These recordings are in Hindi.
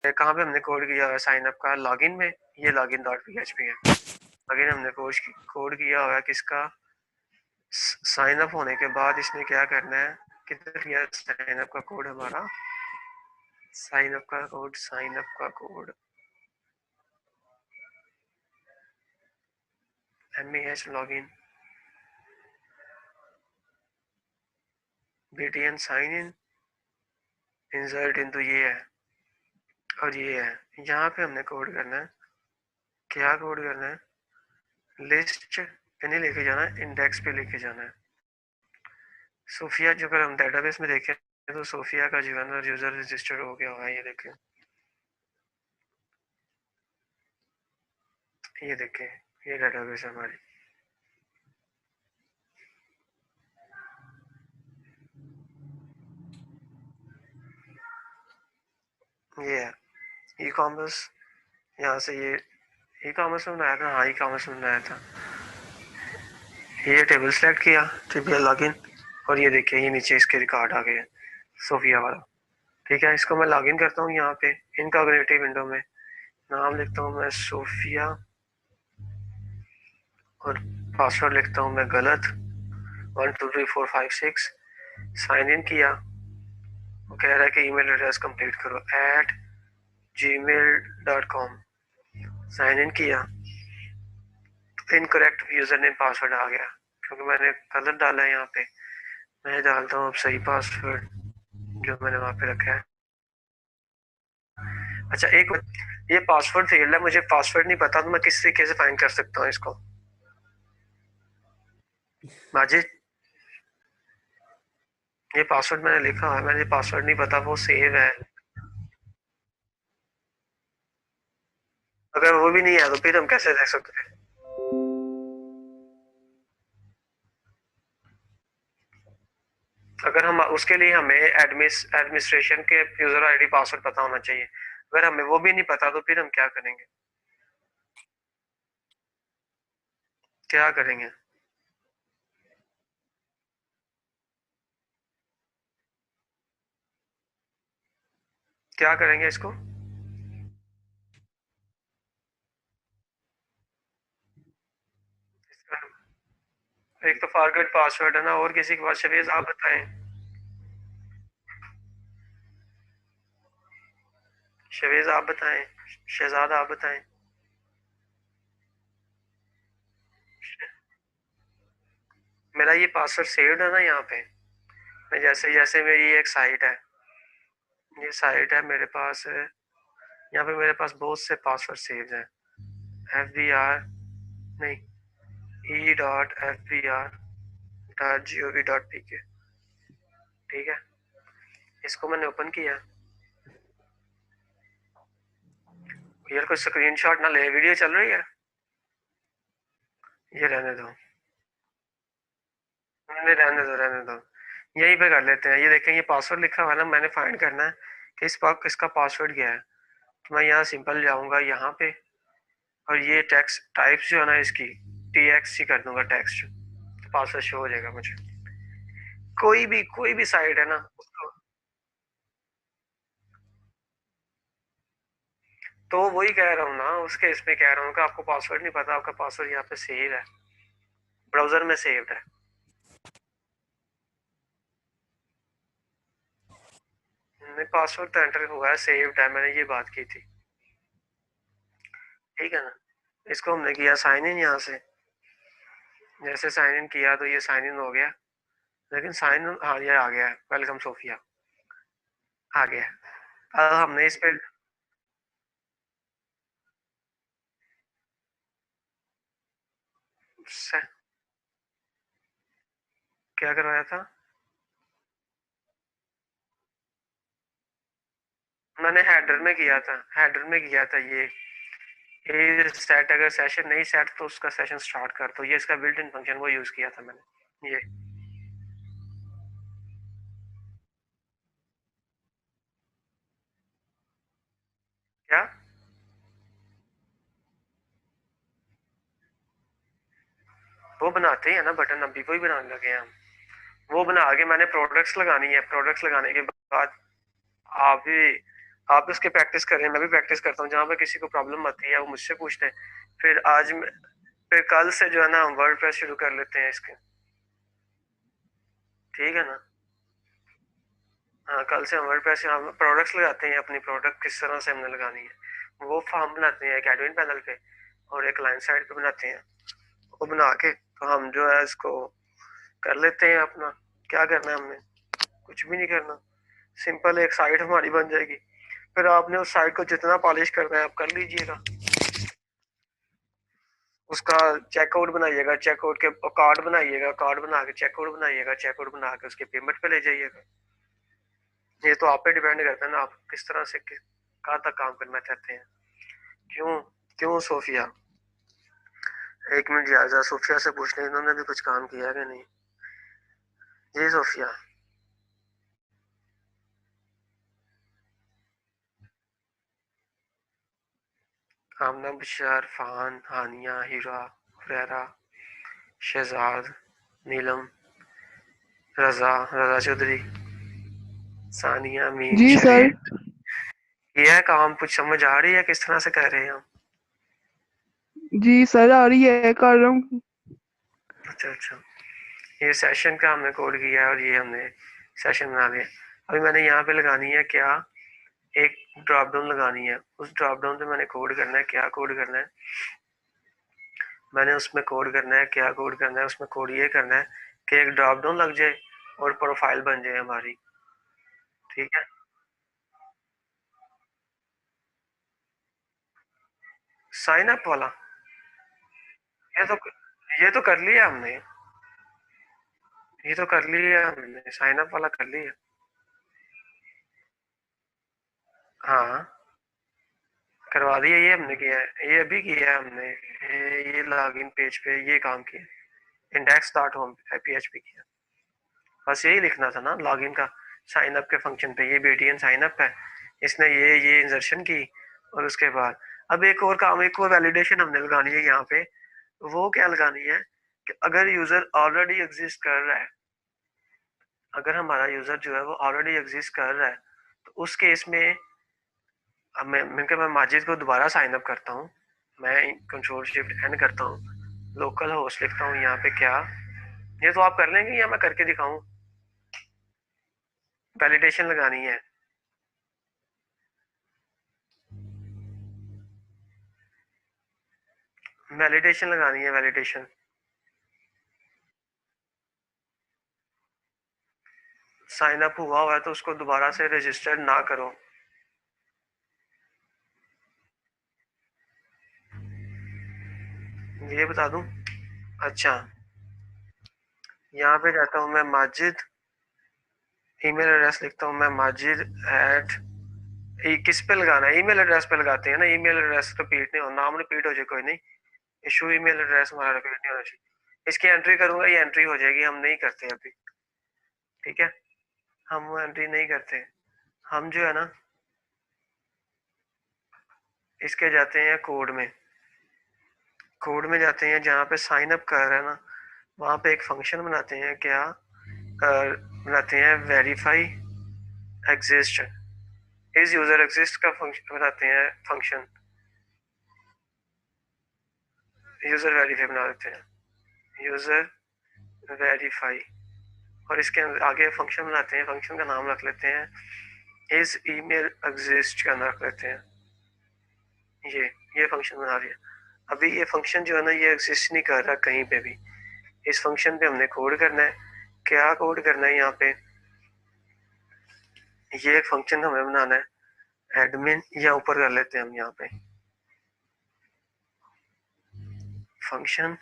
कहाँ पे हमने कोड किया हुआ है साइन अप का? लॉगिन में। ये लॉगिन डॉट पीएचपी है। लॉगिन हमने कोड किया हुआ है किसका? साइन अप होने के बाद इसने क्या करना है? किधर गया साइन अप का कोड हमारा? साइन अप का code MEH login BTN sign in insert into ये है और ये है। यहाँ पे हमने कोड करना है। क्या कोड करना है? लिस्ट पे नहीं लेके जाना, इंडेक्स पे लेके जाना है। सोफिया जो अगर हम डेटाबेस में देखें तो सोफिया का जो है ना यूजर रजिस्टर हो गया हुआ है। ये देखें ये डेटाबेस है हमारी। ये है ई कॉमर्स। यहाँ से ये ई कॉमर्स में बनाया था। हाँ ई कॉमर्स में बनाया था। ये टेबल सेलेक्ट किया, टीबीएल लॉगिन, और ये देखिए ये नीचे इसके रिकॉर्ड आ गए सोफिया वाला। ठीक है, इसको मैं लॉगिन करता हूँ यहाँ पे इनकॉग्निटिव विंडो में। नाम लिखता हूँ मैं सोफिया और पासवर्ड लिखता हूँ मैं गलत 12345 6। साइन इन किया। वो कह रहा है कि ईमेल एड्रेस कंप्लीट करो @gmail.com। साइन इन किया। इनकरेक्ट यूजर नेम पासवर्ड आ गया क्योंकि मैंने गलत डाला है। यहाँ पे मैं डालता हूँ अब सही पासवर्ड जो मैंने वहाँ पे रखा है। अच्छा एक ये पासवर्ड फील्ड है, मुझे पासवर्ड नहीं पता तो मैं किस तरीके से फाइंड कर सकता हूँ इसको? माजिद, ये पासवर्ड मैंने लिखा है, मैंने पासवर्ड नहीं पता, वो सेव है। अगर वो भी नहीं है तो फिर हम कैसे देख सकते हैं? अगर हम उसके लिए हमें एडमिनिस्ट्रेशन के यूजर आईडी पासवर्ड पता होना चाहिए। अगर हमें वो भी नहीं पता तो फिर हम क्या करेंगे? क्या करेंगे? क्या करेंगे इसको? एक तो फॉरगेट पासवर्ड है ना, और किसी के पास? शबीज आप बताएं। शबीज आप बताएं। शहजाद आप बताएं। मेरा ये पासवर्ड सेव्ड है ना यहाँ पे। मैं जैसे जैसे मेरी एक साइट है, ये साइट है मेरे पास है, यहाँ पे मेरे पास बहुत से पासवर्ड सेव हैं। FBR नहीं, e.fbr.gov.pk। ठीक है, इसको मैंने ओपन किया। यार कोई स्क्रीनशॉट ना ले, वीडियो चल रही है। ये रहने दो, नहीं रहने दो रहने दो। यहीं पे कर लेते हैं। ये देखें ये पासवर्ड लिखा हुआ है ना, मैंने फाइंड करना है कि इसका पासवर्ड क्या है। तो मैं यहाँ सिंपल जाऊँगा यहाँ पे, और ये टेक्स्ट टाइप्स जो है ना इसकी TXT कर दूंगा टेक्स्ट, तो पासवर्ड शो हो जाएगा मुझे। कोई भी साइट है ना उसको। तो वही कह रहा हूँ ना, उसके इसमें कह रहा हूँ कि आपको पासवर्ड नहीं पता, आपका पासवर्ड यहाँ पे सेव है, ब्राउजर में सेव्ड है। नहीं पासवर्ड तो एंटर हुआ है, सेव्ड है, मैंने ये बात की थी। ठीक है ना, इसको हमने किया साइन इन यहाँ से। जैसे साइन इन किया तो ये साइन इन हो गया, लेकिन साइन इन, हाँ ये आ गया है, वेलकम सोफिया आ गया। अब हमने इस पे क्या करवाया था? मैंने हेडर में किया था, हेडर में किया था ये सेट, अगर सेशन नहीं सेट तो उसका सेशन स्टार्ट कर, तो ये इसका बिल्ट इन फंक्शन वो यूज किया था मैंने। ये क्या? वो बनाते हैं ना बटन, अभी वही बनाने लगे हैं हम। वो बना के मैंने प्रोडक्ट्स लगानी है, प्रोडक्ट्स लगाने के बाद आप भी आप इसके प्रैक्टिस कर रहे हैं, मैं भी प्रैक्टिस करता हूँ। जहाँ पे किसी को प्रॉब्लम आती है वो मुझसे पूछते हैं, फिर फिर कल से जो है ना हम वर्डप्रेस शुरू कर लेते हैं इसके, ठीक है ना। हाँ, कल से हम वर्डप्रेस हम प्रोडक्ट्स लगाते हैं, अपनी प्रोडक्ट किस तरह से हमने लगानी है वो फॉर्म बनाते हैं एक एडमिन पैनल पे और एक क्लाइंट साइड पे बनाते हैं। वो बना के तो हम जो है इसको कर लेते हैं अपना। क्या करना है हमने, कुछ भी नहीं करना, सिंपल एक साइट हमारी बन जाएगी। फिर आपने उस साइट को जितना पॉलिश करना है आप कर लीजिएगा। उसका चेकआउट बनाइएगा, चेकआउट के कार्ड बनाइएगा, कार्ड बना के चेकआउट बनाइएगा, चेकआउट बना के उसके पेमेंट पे ले जाइएगा। ये तो आप पे डिपेंड करता है ना, आप किस तरह से कहाँ तक काम करना चाहते हैं। क्यों क्यों सोफिया, एक मिनट जा सोफिया से पूछ लें इन्होंने भी कुछ काम किया है कि नहीं। जी सोफिया। आमना, बशार, फान, हानिया, हीरा, हुरैरा, शहजाद, नीलम, रजा, रजा चौधरी, सानिया, मीम, जी सर। शरीफ। ये है काम, कुछ समझ आ रही है किस तरह से कर रहे हैं हम। जी सर, आ रही है, कर रहा हूँ। अच्छा अच्छा, ये सेशन का हमने कोड किया है और ये हमने सेशन बना दिया। अभी मैंने यहाँ पे लगानी है क्या, एक ड्रॉप डाउन लगानी है। उस ड्रॉप डाउन पे मैंने कोड करना है, क्या कोड करना है मैंने उसमें कोड करना है, क्या कोड करना है उसमें कोड ये करना है कि एक ड्रॉप डाउन लग जाए और प्रोफाइल बन जाए हमारी, ठीक है। साइन अप वाला, ये तो ये तो कर लिया हमने, ये तो कर लिया हमने, साइन अप वाला कर लिया। हाँ करवा दिया, ये हमने किया है, ये अभी किया है हमने। ये लॉगिन पेज पे ये काम किया, इंडेक्स डॉट होम PHP किया। बस यही लिखना था ना लॉगिन का, साइन अप के फंक्शन पे ये BTN साइन अप है, इसने ये इंजर्शन की। और उसके बाद अब एक और काम, एक और वैलिडेशन हमने लगानी है यहाँ पे। वो क्या लगानी है कि अगर यूजर ऑलरेडी एग्जिस्ट कर रहा है, अगर हमारा यूजर जो है वो ऑलरेडी एग्जिस्ट कर रहा है तो उस केस में अब मैं माजिद को दोबारा साइन अप करता हूँ। मैं कंट्रोल शिफ्ट एन करता हूँ, लोकल होस्ट लिखता हूँ यहाँ पे क्या। ये तो आप कर लेंगे या मैं करके दिखाऊं। वैलिडेशन लगानी है, वैलिडेशन लगानी है, वैलिडेशन। साइन अप हुआ है तो उसको दोबारा से रजिस्टर ना करो। ये बता दूं। अच्छा, यहाँ पे जाता हूँ मैं माजिद, ईमेल एड्रेस लिखता हूँ मैं माजिद एट, किस पे लगाना है, ईमेल एड्रेस पे लगाते हैं ना। ईमेल एड्रेस रिपीट नहीं हो, नाम रिपीट हो जाए कोई नहीं, इशू ईमेल एड्रेस हमारा रिपीट नहीं होना चाहिए। इसकी एंट्री करूंगा, ये एंट्री हो जाएगी, हम नहीं करते अभी, ठीक है। हम वो एंट्री नहीं करते, हम जो है ना इसके जाते हैं कोड में, कोड में जाते हैं जहाँ पे साइन अप कर रहे हैं ना, वहाँ पे एक फंक्शन बनाते हैं क्या, बनाते हैं वेरीफाई एग्जिस्ट, इस यूजर एग्जिस्ट का फंक्शन बनाते हैं फंक्शन, यूजर वेरीफाई बना देते हैं, यूजर वेरीफाई। और इसके आगे फंक्शन बनाते हैं, फंक्शन का नाम रख लेते हैं इस ईमेल एग्जिस्ट का नाम रख लेते हैं। ये फंक्शन बना लिया। अभी ये फंक्शन जो है ना ये एग्जिस्ट नहीं कर रहा कहीं पे भी। इस फंक्शन पे हमने कोड करना है, क्या कोड करना है यहाँ पे, ये एक फंक्शन हमें बनाना है एडमिन, या ऊपर कर लेते हैं हम यहाँ पे फंक्शन।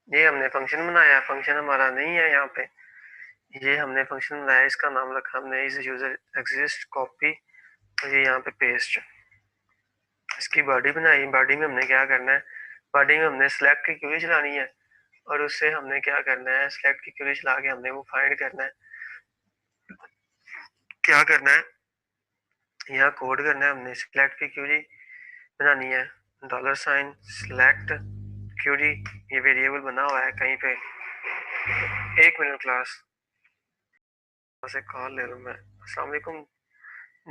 ये हमने फंक्शन बनाया, फंक्शन हमारा नहीं है यहाँ पे, ये हमने फंक्शन बनाया, इसका नाम रखा हमने इस यूजर एग्जिस्ट कॉपी, और ये यहाँ पे पेस्ट। इसकी बॉडी बनाई, बॉडी में हमने क्या करना है, बॉडी में हमने सेलेक्ट की क्वेरी चलानी है और उससे हमने क्या करना है, सेलेक्ट की क्वेरी चला के हमने वो फाइंड करना है, क्या करना है, यहाँ कोड करना है हमने, सिलेक्ट की क्वेरी बनानी है, डॉलर साइन सिलेक्ट क्वेरी, ये वेरिएबल बना हुआ है कहीं पे। 1 मिनट क्लास से कॉल ले लूँ मैं। अस्सलाम वालेकुम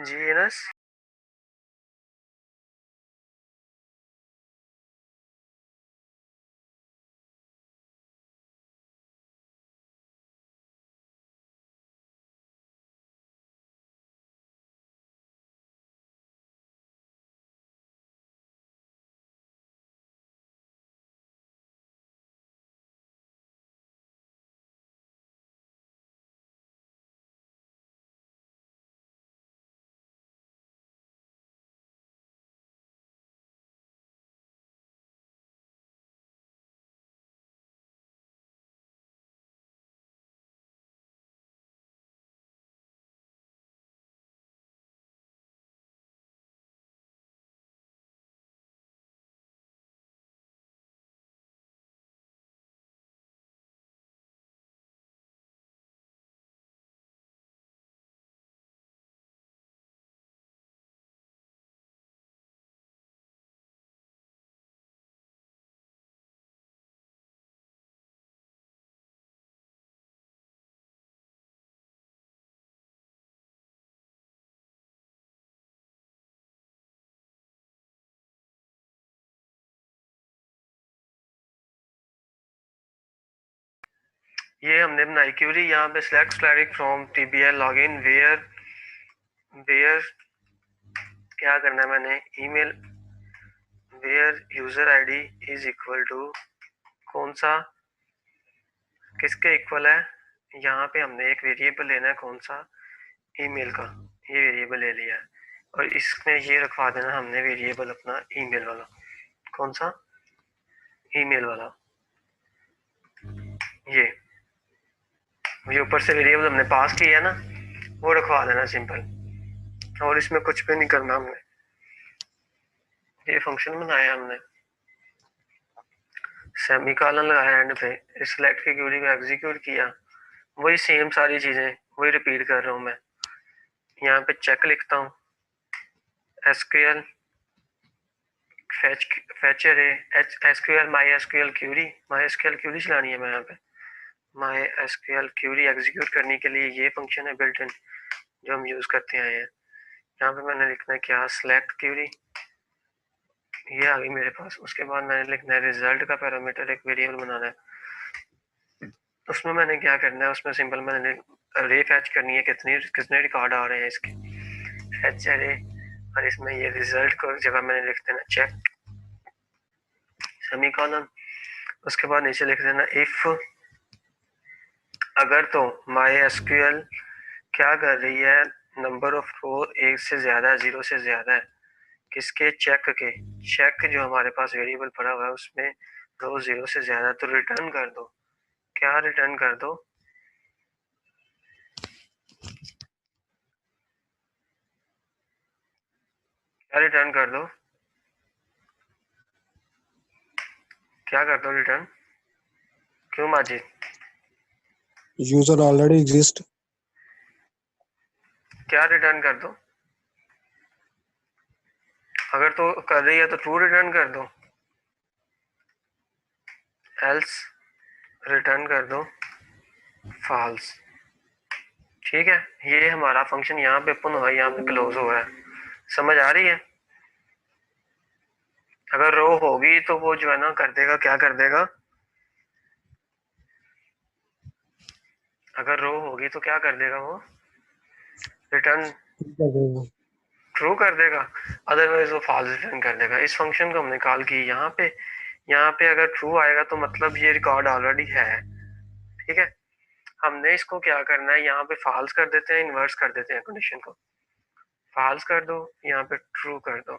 जी एनस। ये हमने बनाई क्वेरी, यहाँ पे सिलेक्ट स्लैरिक from TBL login where, where क्या करना है मैंने, email where user ID is equal to कौन सा, किसके इक्वल है, यहाँ पे हमने एक वेरिएबल लेना है कौन सा, ईमेल का, ये वेरिएबल ले लिया है और इसमें ये रखवा देना हमने वेरिएबल अपना ईमेल वाला, कौन सा, ईमेल वाला, ये ऊपर से वेरिएबल हमने पास किया है ना, वो रखवा देना सिंपल, और इसमें कुछ भी नहीं करना हमने, ये फंक्शन बनाया हमने, सेमीकोलन लगाया एंड पे, सिलेक्ट की क्वेरी को एग्जीक्यूट किया, वही सेम सारी चीजें वही रिपीट कर रहा हूँ मैं। यहाँ पे चेक लिखता हूँ, एसक्यूएल फेच, फेच अरे SQL my SQL query, my SQL query चलानी है मैं यहाँ पे, माई एसक्यूएल क्यूरी एग्जीक्यूट करने के लिए ये फंक्शन है बिल्ट इन जो हम यूज करते आए हैं। यहाँ पे मैंने लिखना है क्या, सिलेक्ट क्यूरी, ये आ गई मेरे पास। उसके बाद मैंने लिखना है रिजल्ट का पैरामीटर एक वेरिएबल बनाना है, उसमें मैंने क्या करना है, उसमें सिंपल मैंने अरे फैच करनी है, कितने कितने रिकॉर्ड आ रहे हैं इसके, फैच अरे, और इसमें ये रिजल्ट को जगह मैंने लिख देना चेक सेमीकोलन। उसके बाद नीचे लिख देना इफ, अगर तो माई एसक्यूएल क्या कर रही है, नंबर ऑफ रो 1 से ज्यादा है, 0 से ज्यादा है, किसके, चेक के, चेक जो हमारे पास वेरिएबल पड़ा हुआ है उसमें रो 0 से ज्यादा, तो रिटर्न कर दो, क्या रिटर्न कर दो, क्या रिटर्न कर दो, क्या कर दो रिटर्न, क्यों माजिद, यूजर ऑलरेडी एग्जिस्ट, क्या रिटर्न कर दो, अगर तो कर रही है तो ट्रू रिटर्न कर दो, एल्स रिटर्न कर दो फॉल्स। ठीक है, ये हमारा फंक्शन यहाँ पे ओपन हुआ है, यहाँ पे क्लोज हो रहा है, समझ आ रही है। अगर रो होगी तो वो जो है ना कर देगा, क्या कर देगा, अगर रो होगी तो क्या कर देगा, वो रिटर्न ट्रू कर देगा, अदरवाइज वो फॉल्स रिटर्न कर देगा। इस फंक्शन को हमने कॉल की यहाँ पे, यहाँ पे अगर ट्रू आएगा तो मतलब ये रिकॉर्ड ऑलरेडी है, ठीक है। हमने इसको क्या करना है, यहाँ पे फॉल्स कर देते हैं, इन्वर्स कर देते हैं कंडीशन को, फॉल्स कर दो, यहाँ पे ट्रू कर दो।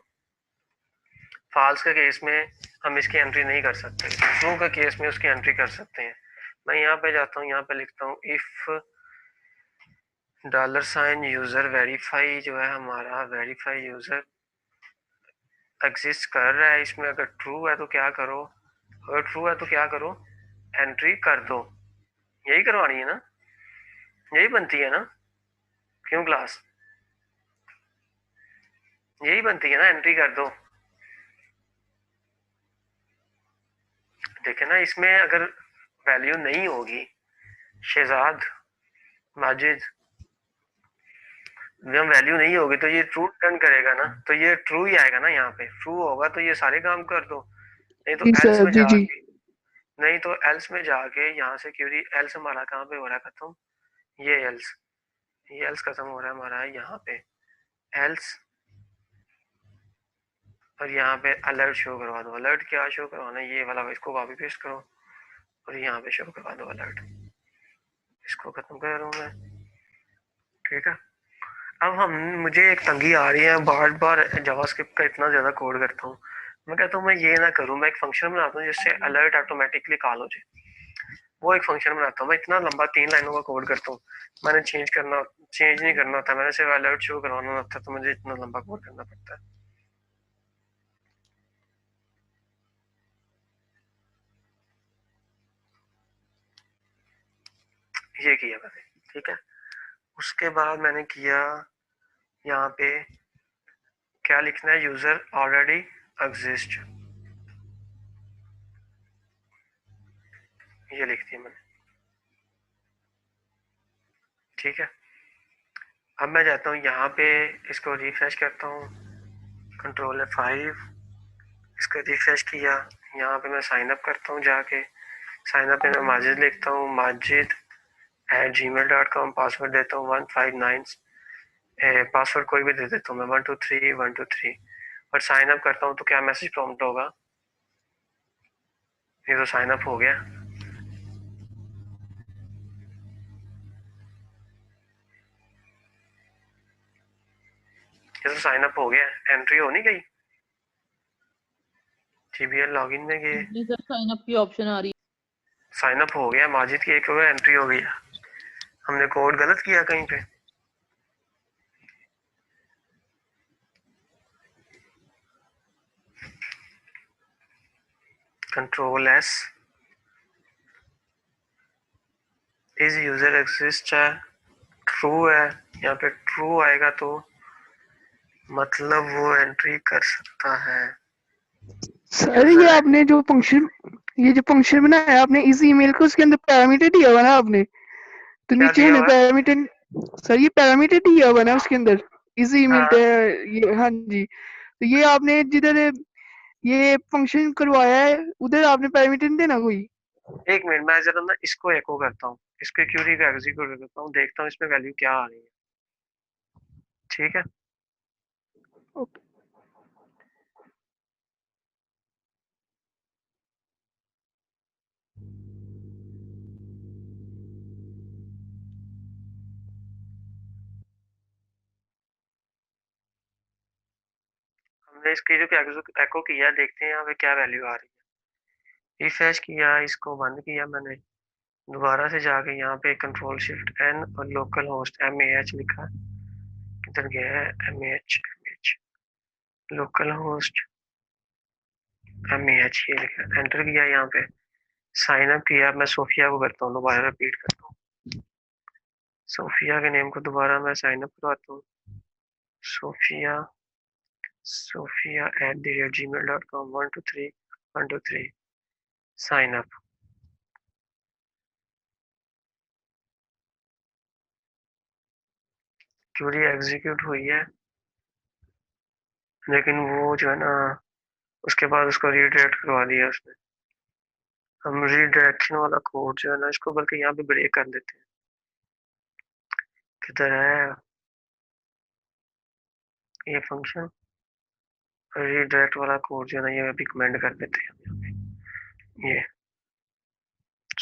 फॉल्स के केस में हम इसकी एंट्री नहीं कर सकते, ट्रू के केस में उसकी एंट्री कर सकते हैं। मैं यहाँ पे जाता हूँ, यहाँ पे लिखता हूँ if dollar sign user verify, जो है हमारा वेरीफाई यूजर एग्जिस्ट कर रहा है इसमें, अगर ट्रू है तो क्या करो, अगर ट्रू है तो क्या करो, एंट्री कर दो। यही करवानी है ना, यही बनती है ना, क्यों क्लास, यही बनती है ना, एंट्री कर दो। देखे ना, इसमें अगर वैल्यू नहीं होगी, शहजाद, माजिद, जब वैल्यू नहीं होगी तो ये ट्रू रिटर्न करेगा ना, तो ये ट्रू ही आएगा ना, यहाँ पे ट्रू होगा तो ये सारे काम कर दो, नहीं तो जी एल्स सर, में जी जी। जाके, नहीं तो एल्स में जाके यहाँ से क्यूरी, एल्स हमारा कहाँ पे हो रहा है खत्म, ये एल्स खत्म हो रहा है हमारा यहाँ पे, एल्स, और यहाँ पे अलर्ट शो करवा दो। अलर्ट क्या शो करवाना है, ये वाला, इसको कॉपी पेस्ट करो और यहाँ पे शो करवा दो अलर्ट, इसको खत्म कर रहा हूँ मैं, ठीक है। अब हम, मुझे एक तंगी आ रही है, बार बार जावास्क्रिप्ट का इतना ज्यादा कोड करता हूँ, मैं कहता हूँ मैं ये ना करूँ, मैं एक फंक्शन बनाता हूँ जिससे अलर्ट ऑटोमेटिकली कॉल हो जाए, वो एक फंक्शन बनाता हूँ। मैं इतना लंबा 3 लाइनों का कोड करता हूँ, मैंने चेंज नहीं करना होता, मैंने सिर्फ अलर्ट शो करवाना होता, तो मुझे इतना लंबा कोड करना पड़ता है। ये किया मैंने, ठीक है। उसके बाद मैंने किया यहाँ पे क्या लिखना है, यूजर ऑलरेडी एग्जिस्ट, ये लिख दिया मैंने, ठीक है। अब मैं जाता हूँ यहाँ पे, इसको रिफ्रेश करता हूँ, Ctrl+F5, इसको रिफ्रेश किया, यहाँ पे मैं साइन अप करता हूँ, जाके साइन अप में मैं माजिद लिखता हूँ, majid@gmail.com, पासवर्ड देता हूँ 159, पासवर्ड कोई भी दे देता हूँ मैं, 123 123, और साइन अप करता हूँ तो क्या मैसेज प्रॉम्प्ट होगा, ये तो साइन अप हो गया, ये तो साइन अप हो गया, एंट्री हो नहीं गई, जीबीएल लॉगिन में गए, जी सर, साइन अप की ऑप्शन आ रही है। साइन अप हो गया, माजिद की एक और एंट्री हो गई, हमने कोड गलत किया कहीं पे, Ctrl+S, इज यूजर एग्जिस्ट है, ट्रू है, यहाँ पे ट्रू आएगा तो मतलब वो एंट्री कर सकता है। सर ये आपने जो फंक्शन, ये जो फंक्शन बनाया आपने इस ईमेल को, उसके अंदर पैरामीटर दिया हुआ ना आपने, तो क्या नीचे दिया हमने हुआ, पैरामीटर, सर ये पैरामीटर दिया हुआ ना उसके अंदर, इस ईमेल पे, हाँ ये हाँ जी, तो ये आपने जिधर ये फंक्शन करवाया है उधर आपने पैरामीटर नहीं देना कोई। एक मिनट, मैं जरा ना इसको एको करता हूँ, इसको क्यूरी का एग्जीक्यूट करता हूँ, देखता हूँ इसमें वैल्यू क्या आ रही है, ठीक है। ओके। हमने इसकी जो एको किया, देखते हैं यहाँ पे क्या वैल्यू आ रही है, रिफ्रेश किया, इसको बंद किया मैंने, दोबारा से जाके यहाँ पे Ctrl+Shift+N और लोकल होस्ट MAH लिखा, किधर गया है, MAH लोकल होस्ट MAH, ये लिखा, एंटर किया, यहाँ पे साइन अप किया, मैं सोफिया को करता हूँ, दोबारा रिपीट करता हूँ, सोफिया के नेम को दोबारा मैं साइन अप करवाता हूँ, Sophia, sophia@gmail.com, 123 123, sign up, query execute हुई है, लेकिन वो जो है ना, उसके बाद उसको रीडायरेक्ट करवा दिया उसने, हम रीडायरेक्शन वाला कोड जो है ना, इसको बल्कि यहाँ पे ब्रेक कर देते हैं, किधर है ये फंक्शन, रीडायरेक्ट वाला कोड जो है ना, ये अभी कमेंट कर देते हैं यहाँ पे। ये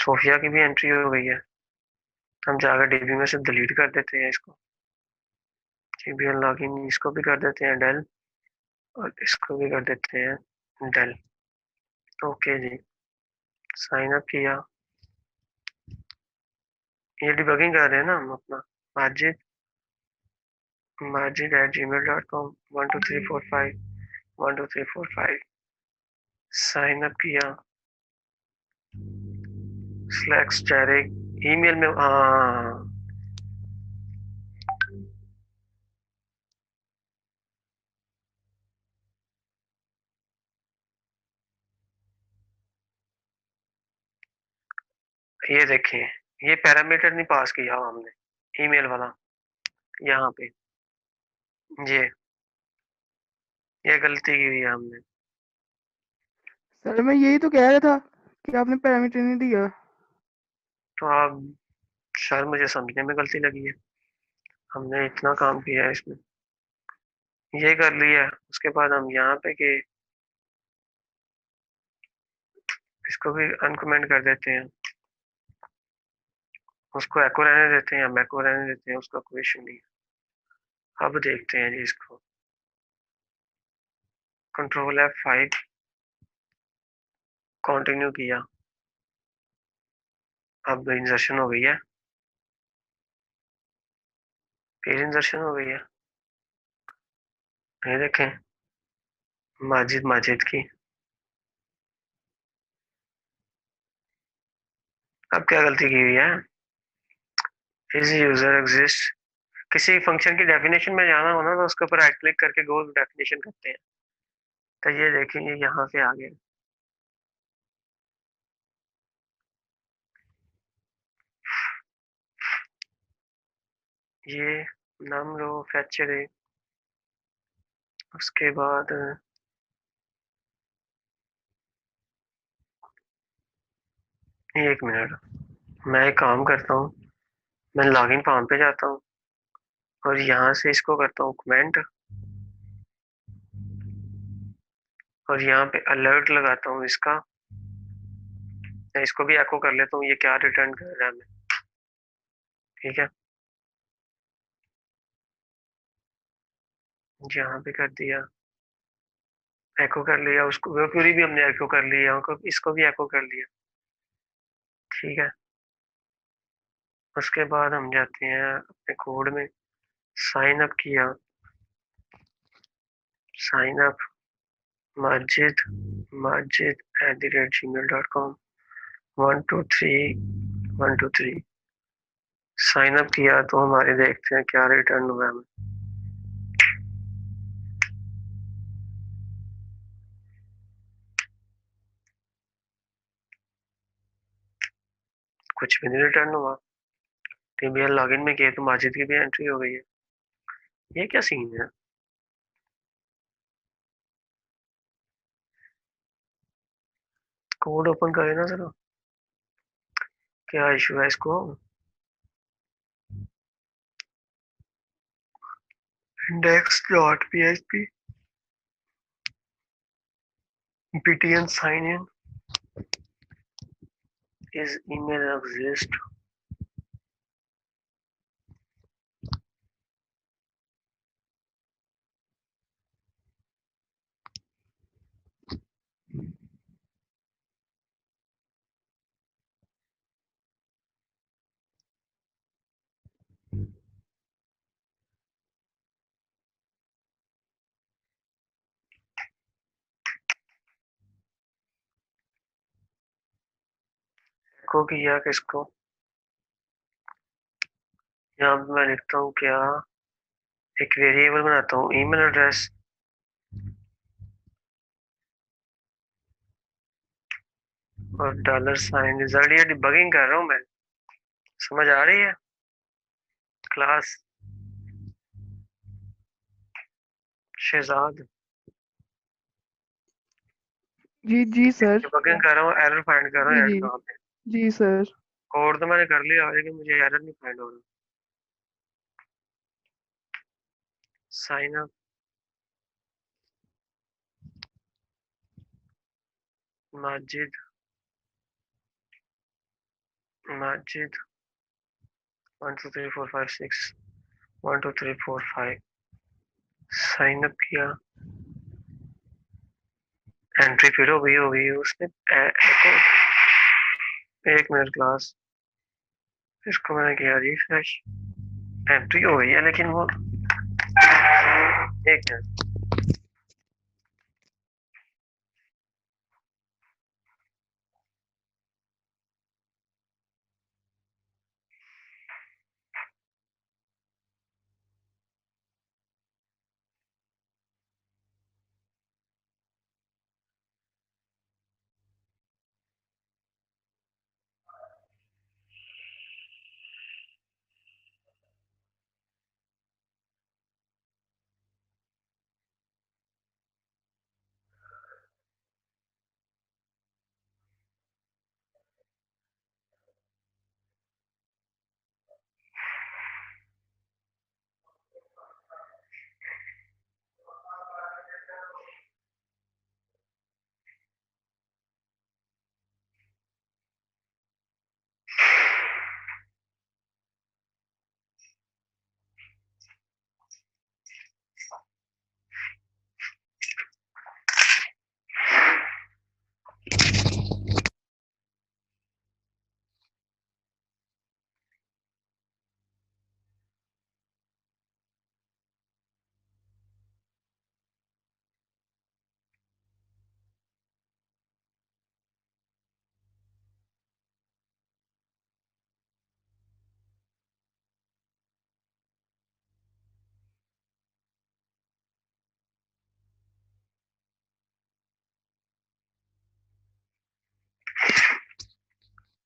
सोफिया की भी एंट्री हो गई है, हम जाकर डीबी में से डिलीट कर देते हैं इसको, जीबीएल लॉगिन, इसको भी कर देते हैं डेल, और इसको भी कर देते हैं डेल, ओके जी, साइन अप किया, ये डिबगिंग कर रहे हैं ना हम अपना, माजिद@gmail.com, 12345 1 2 3 4 5 साइन अप किया स्लैक डायरेक्ट ईमेल में। हाँ ये देखें, ये पैरामीटर नहीं पास किया हमने ईमेल वाला यहाँ पे, ये गलती की हुई है हमने। सर मैं यही तो कह रहा था कि आपने पैरामीटर नहीं दिया। तो आप सर, मुझे समझने में गलती लगी है, हमने इतना काम किया है इसमें, ये कर लिया। उसके बाद हम यहाँ पे के इसको भी अनकमेंट कर देते हैं, उसको एको रहने देते हैं या मैको रहने देते हैं, उसका कोई इशू नहीं है। अब देखते हैं जी इसको, कंट्रोल F5 कंटिन्यू किया, अब इंसर्शन हो गई है, फिर इंसर्शन हो गई है। ये देखें माजिद माजिद की। अब क्या गलती की हुई है, इज यूजर एग्जिस्ट, किसी फंक्शन की डेफिनेशन में जाना हो ना तो उसके ऊपर राइट क्लिक करके गो डेफिनेशन करते हैं। तो ये देखेंगे यहाँ पे आ गया, ये नाम लो फैक्चर है। उसके बाद एक मिनट, मैं एक काम करता हूँ, मैं लॉगिन फॉर्म पे जाता हूँ और यहाँ से इसको करता हूँ कमेंट, और यहाँ पे अलर्ट लगाता हूँ इसका, मैं इसको भी एको कर लेता हूँ ये क्या रिटर्न कर रहा है हमें। ठीक है, यहाँ पे कर दिया, एको कर लिया, उसको वो पूरी भी हमने एको कर लिया, इसको भी एको कर लिया। ठीक है, उसके बाद हम जाते हैं अपने कोड में, साइन अप किया, साइन अप माजिद माजिद@gmail.com 1 2 3 1 2 3 साइन अप किया। तो हमारे देखते हैं क्या रिटर्न हुआ हमें। कुछ भी नहीं रिटर्न हुआ। टीबीएल लॉगिन में किए तो माजिद की भी एंट्री हो गई है, ये क्या सीन है। कोड ओपन करें ना जरा, क्या इशू है इसको। index.php btn sign in is email exist। को किया किसको, यहाँ पे मैं लिखता हूँ क्या, एक वेरिएबल बनाता हूँ ईमेल एड्रेस, और $साइन रिजल्ट। ये डिबगिंग कर रहा हूँ मैं, समझ आ रही है क्लास। शहजाद जी सर। डिबगिंग कर रहा हूँ, एरर फाइंड कर रहा हूँ जी एरर जी कहाँ पे। जी सर। कोड तो मैंने कर लिया लेकिन मुझे एरर नहीं फाइंड हो रहा। Sign up Majid Majid 1 2 3 4 5 6 1 2 3 4 5 sign up किया, एंट्री फिर हो गई उसने एको। एक मिनट क्लास, इसको मैंने किया रिफ्रेश, एंट्री हो गई है लेकिन वो, एक मिनट,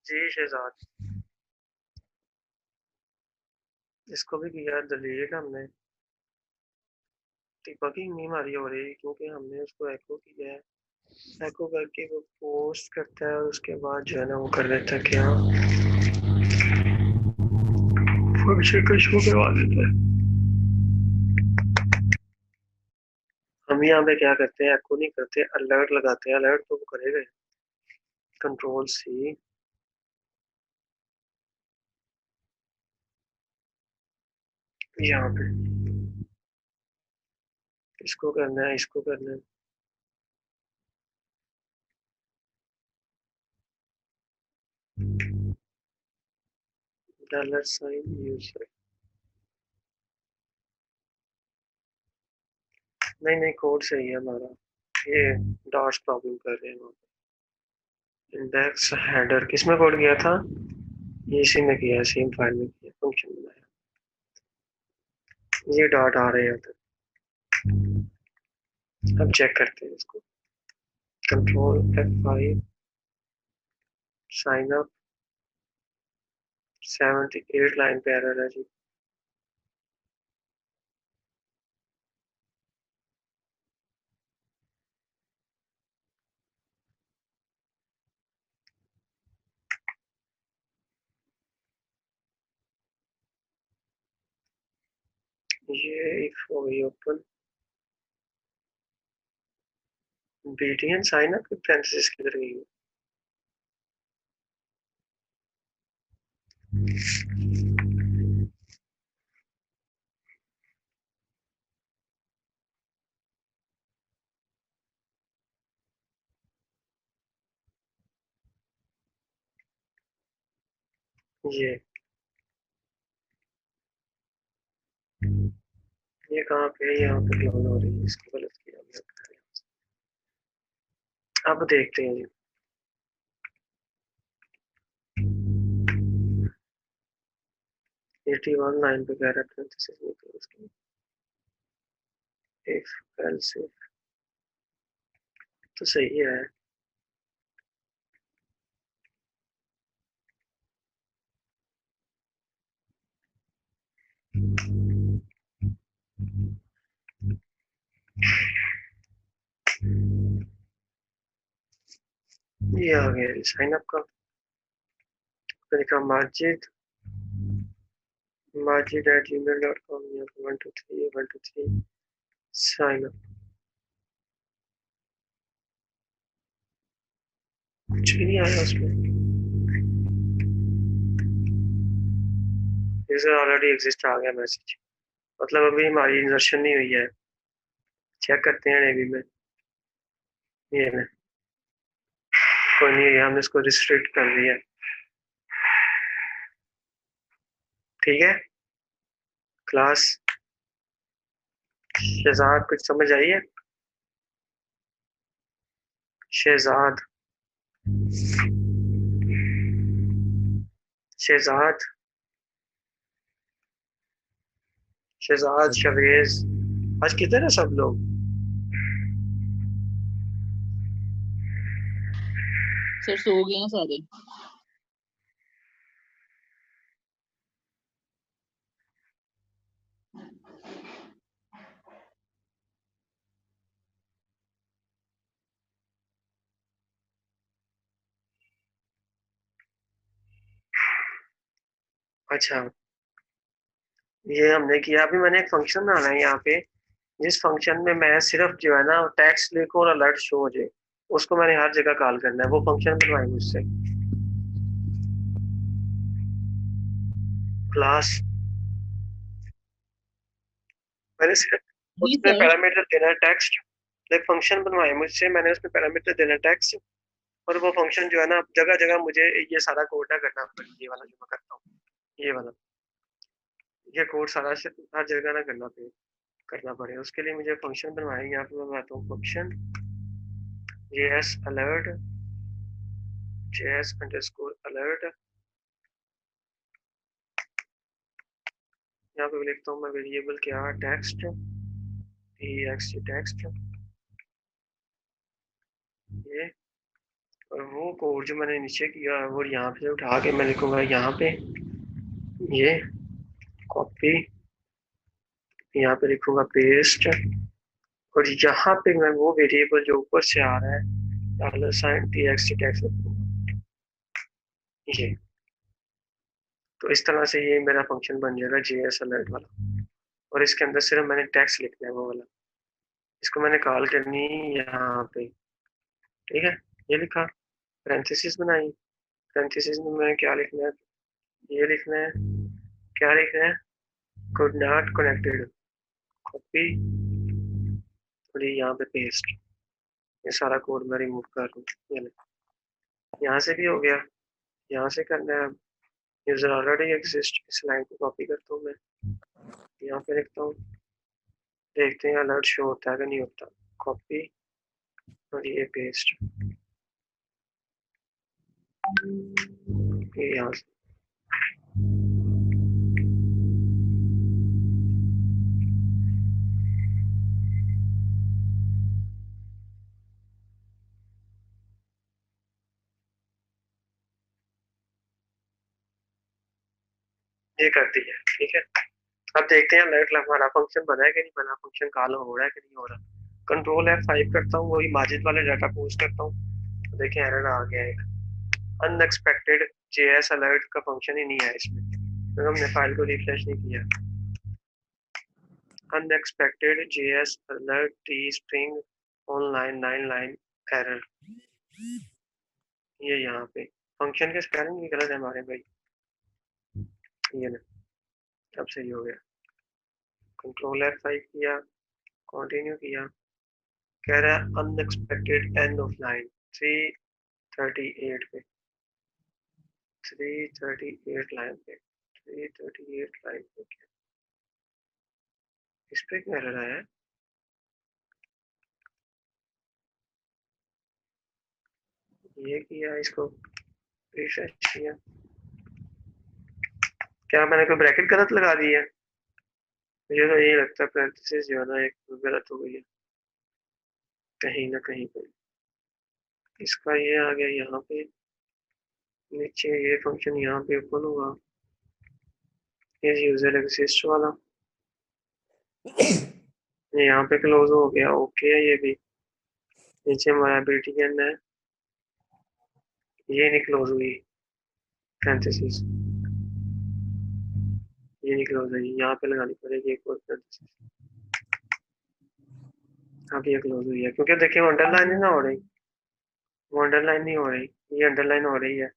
जी शहजाद, इसको भी किया डिलीट हमने। डिबगिंग नहीं हमारी हो रही क्योंकि हमने उसको एको किया है। एको करके वो पोस्ट करता है और उसके बाद जो है ना वो कर देता है क्या, फंक्शन का शो करवा देता है। हम यहाँ पे क्या करते हैं, एको नहीं करते, अलर्ट लगाते हैं। अलर्ट तो वो करेगा, कंट्रोल सी, यहाँ पे इसको करना है, इसको करना है। डॉलर साइन यूजर, नहीं नहीं कोड सही है हमारा, ये डॉट्स प्रॉब्लम कर रहे हैं वहाँ पे। इंडेक्स हेडर किस में कोड किया था, ये इसी में किया, सेम फाइल में किया, फंक्शन बनाया। ये डॉट आ रहे हैं तो अब चेक करते हैं इसको। Control F5, sign up, 78 line पे एरर है जी। ये एक हो गई ओपन, BTN साइन अप की पेरेंथेसिस किधर गई है? ये कहाँ पे है, यहाँ पे क्लोन हो रही है, इसको गलत किया हमने। अब देखते हैं जी। 81 लाइन पे कह रहा है पेरेंथेसिस में, तो उसकी इफ एल्स इफ तो सही है। ये आ गया साइन अप का। फिर लिखा माजिद, माजिद@gmail.com, 123 123 साइन अप। कुछ भी नहीं आया उसमें, यूजर ऑलरेडी एग्जिस्ट आ गया मैसेज, मतलब अभी हमारी इंसर्शन नहीं हुई है। चेक करते हैं नेवी में, ये ना, कोई नहीं है, हमने इसको रिस्ट्रिक्ट कर दिया। ठीक है, क्लास शहजाद कुछ समझ आई है? शहजाद, शहजाद, शहजाद, शवेज, आज किधर है सब लोग? सर सो गए हैं सारे। अच्छा, ये हमने किया। अभी मैंने एक फंक्शन बनाना है यहाँ पे, जिस फंक्शन में मैं सिर्फ जो है ना टेक्स्ट लिखूं और अलर्ट शो हो जाए, उसको मैंने हर जगह कॉल करना है। वो फंक्शन बनवाएंगे उससे। क्लास, मैंने सिर्फ जी उसमें सर। पैरामीटर देना है टेक्स्ट। एक फंक्शन बनवाए मुझसे, मैंने उसमें पैरामीटर देना है टेक्स्ट, और वो फंक्शन जो है ना जगह जगह मुझे ये सारा कोड ना करना पड़े, ये वाला जो मैं करता हूँ, ये वाला, ये कोड सारा हर जगह ना करना पड़े। उसके लिए मुझे फंक्शन बनवाएंगे। यहाँ पे मैं बनाता हूँ फंक्शन js alert, js_alert। यहाँ पे लिखता हूँ मैं वेरिएबल क्या, टेक्स्ट, text टेक्स्ट, ये, और वो कोड जो मैंने नीचे किया वो यहाँ पे उठा के मैं लिखूंगा यहाँ पे, ये कॉपी, यहाँ पे लिखूंगा पेस्ट, और यहाँ पे मैं वो वेरिएबल जो ऊपर से आ रहा है $txt टैक्स लिखूंगा ये। तो इस तरह से ये मेरा फंक्शन बन जाएगा JS अलर्ट वाला, और इसके अंदर सिर्फ मैंने टेक्स्ट लिखना है वो वाला। इसको मैंने कॉल करनी है यहाँ पे, ठीक है। ये लिखा, पैरेंथेसिस बनाई, पैरेंथेसिस में मैंने क्या लिखना है, ये लिखना है, क्या लिखना है, could not connected, कॉपी, और ये यहाँ पे पेस्ट। ये सारा कोड मैं रिमूव कर दूँ, ये ले। यहाँ से भी हो गया, यहाँ से करना है। यूजर ऑलरेडी एग्जिस्ट, इस लाइन को कॉपी करता हूँ मैं, यहाँ पे लिखता हूँ, देखते हैं अलर्ट शो होता है कि नहीं होता। कॉपी और ये पेस्ट, ये यहाँ से। ये कर दिया, ठीक है। अब देखते हैं अलर्ट हमारा फंक्शन बना है कि नहीं बना, फंक्शन कॉल हो रहा है कि नहीं हो रहा। कंट्रोल F5 करता हूँ, वही माजिद वाले डाटा पोस्ट करता हूँ, तो देखें एरर आ गया एक, अनएक्सपेक्टेड JS अलर्ट का फंक्शन ही नहीं है इसमें, तो हमने फाइल को रिफ्रेश नहीं किया। Unexpected JS alert T string online 9 line error, ये यहाँ पे फंक्शन के स्पेलिंग भी गलत है हमारे भाई, ये ना, अब सही हो गया। कंट्रोल F5 किया, कंटिन्यू किया, कह रहा है अनएक्सपेक्टेड एंड ऑफ लाइन 338 पे, 338 लाइन पे, 338 लाइन पे क्या इस पे क्या एरर आया है? ये किया, इसको रिफ्रेश किया, क्या मैंने कोई ब्रैकेट गलत लगा दी है? मुझे तो यही लगता है पैरेंथेसिस जो है ना एक गलत हो गई है कहीं ना कहीं पे। इसका ये आ गया यहाँ पे नीचे, ये फंक्शन यहाँ पे ओपन हुआ, ये यूजर एग्जिस्ट वाला ये यहाँ पे क्लोज हो गया, ओके है ये भी। नीचे हमारा BTN है, ये नहीं क्लोज हुई पैरेंथेसिस, ये नहीं क्लोज हुई, यहाँ पे लगानी पड़ेगी एक और पैरेंथेसिस। अब ये क्लोज हुई है क्योंकि देखिए अंडरलाइन ही ना हो रही, वो अंडरलाइन नहीं हो रही, ये अंडरलाइन हो रही है।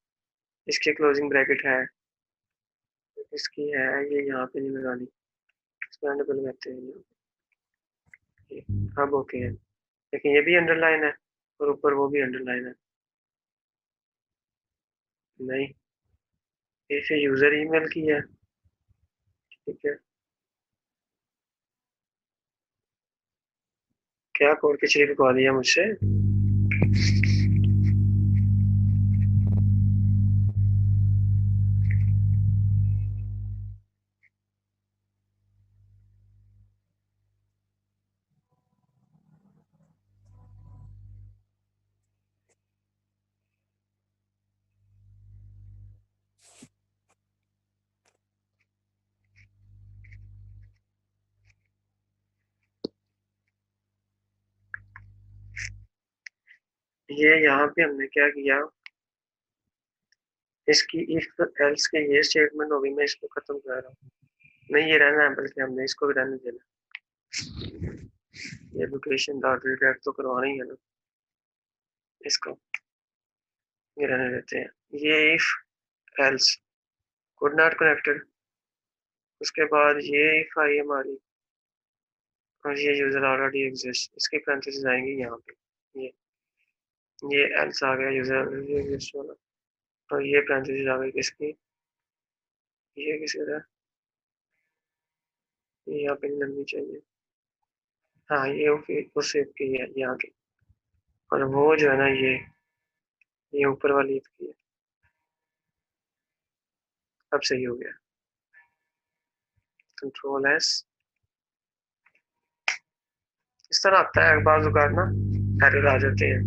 इसकी क्लोजिंग ब्रैकेट है, इसकी है, ये यहाँ पे नहीं लगानी, इसको एंड पे लगाते हैं यहाँ पे। अब ओके है, लेकिन ये भी अंडरलाइन है और ऊपर वो भी अंडरलाइन है। नहीं, इसे यूजर ईमेल की है, ठीक है। क्या कोड की चीज लिखवा दिया मुझसे? ये यहाँ पे हमने क्या किया, इसकी इफ एल्स के ये स्टेटमेंट होगी, मैं इसको खत्म कर रहा हूँ। नहीं ये रहना है, बल्कि हमने इसको भी रहने देना। ये लोकेशन डॉट रीडायरेक्ट तो करवाना ही है ना, इसको ये रहने देते हैं। ये if else could not connected, उसके बाद ये इफ आई हमारी, और ये यूजर ऑलरेडी एग्जिस्ट, इसकी पैरेंथेसिस आएंगी यहाँ पे। ये एल्स आ गया यूजर ऑलरेडी एग्जिस्ट वाला, और ये पैरेंथेसिस आ गई किसकी, ये किसकी था, ये यहाँ पे नहीं लगनी चाहिए। हाँ ये उस सेव की है यहाँ की, और वो जो है ना ये ऊपर वाली ईद की है। अब सही हो गया, कंट्रोल एस। इस तरह आता है बाज़ औक़ात ना, एरर आ जाते हैं,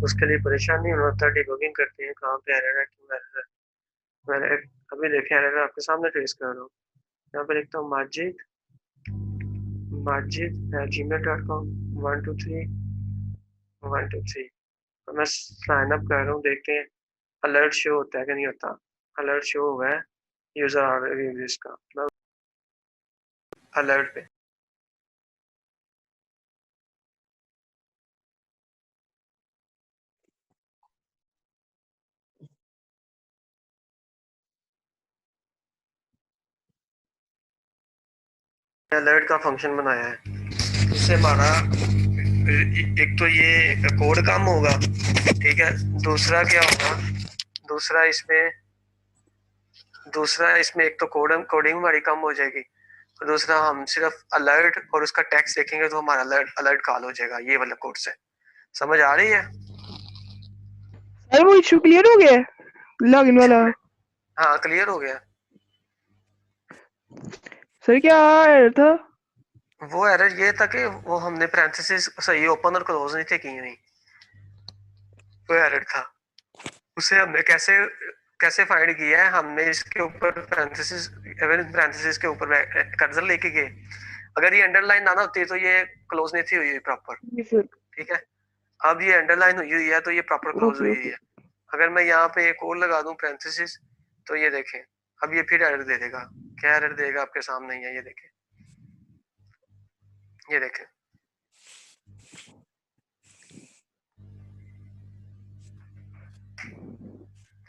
उसके लिए परेशान नहीं होना होता। डिबगिंग करते हैं कहाँ पे एरर है, क्यों एरर है। मैंने अभी देखे एरर आपके सामने ट्रेस कर रहा हूँ। यहाँ पे लिखता हूँ माजिद@gmail.com 123 तो मैं साइन अप कर रहा हूँ। देखते हैं अलर्ट शो होता है कि नहीं होता। अलर्ट शो हुआ है यूजर ऑर्डर का, मतलब अलर्ट पे। अलर्ट का फंक्शन बनाया है, इससे हमारा एक तो ये कोड कम होगा, ठीक है। दूसरा क्या होगा, दूसरा इसमें एक तो कोडिंग हमारी कम हो जाएगी, और दूसरा हम सिर्फ अलर्ट और उसका टेक्स्ट देखेंगे तो हमारा अलर्ट कॉल हो जाएगा ये वाला कोड से। समझ आ रही है? सर वो इशू क्लियर हो गया लॉगिन वाला? हाँ क्लियर हो गया। सर क्या एरर था? वो एरर ये था कि वो हमने पैरेंथेसिस सही ओपन और क्लोज नहीं थे की नहीं, वो एरर था। उसे हमने कैसे कैसे फाइंड किया है, हमने इसके ऊपर पैरेंथेसिस के ऊपर कर्सर लेके गए। अगर ये अंडरलाइन ना होती तो ये क्लोज नहीं थी हुई प्रॉपर, जी सर। ठीक है। अब ये अंडरलाइन हुई है तो ये प्रॉपर क्लोज ओके हुई ओके। है। अगर मैं यहाँ पे एक और लगा दूं पैरेंथेसिस तो ये देखें, अब ये फिर एरर दे देगा। क्या एरर देगा आपके सामने ही है, ये देखें, ये देखें।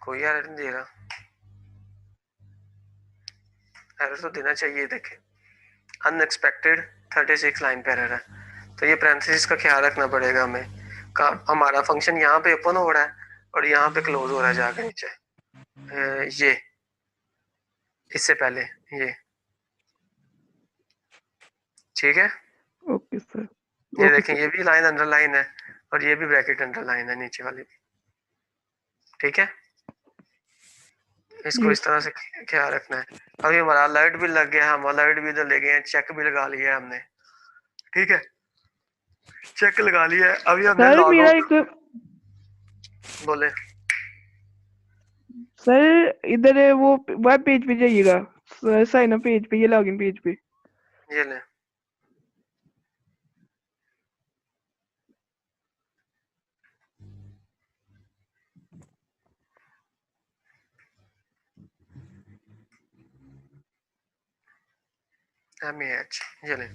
कोई एरर नहीं दे रहा, एरर तो देना चाहिए। देखें अनएक्सपेक्टेड 36 लाइन पे एरर है, तो ये पैरेंथेसिस का ख्याल रखना पड़ेगा हमें। हमारा फंक्शन यहाँ पे ओपन हो रहा है और यहाँ पे क्लोज हो रहा है जाके नीचे, ये इससे पहले ये, ठीक है। Okay sir. ये ओके देखें सर। ये भी लाइन अंडरलाइन है और ये भी ब्रैकेट अंडरलाइन है नीचे वाली भी, ठीक है। इसको जी। इस तरह से ख्याल रखना है। अभी हमारा अलर्ट भी लग गया, हम अलर्ट भी इधर ले गए हैं, चेक भी लगा लिया है हमने, ठीक है। चेक लगा लिया है, अभी हमने सर लॉग मेरा आउट। एक बोले सर इधर वो वेब पेज पे जाइएगा, साइन अप पेज पे, ये लॉगिन पेज पे। ये ले, MEH, ये ले।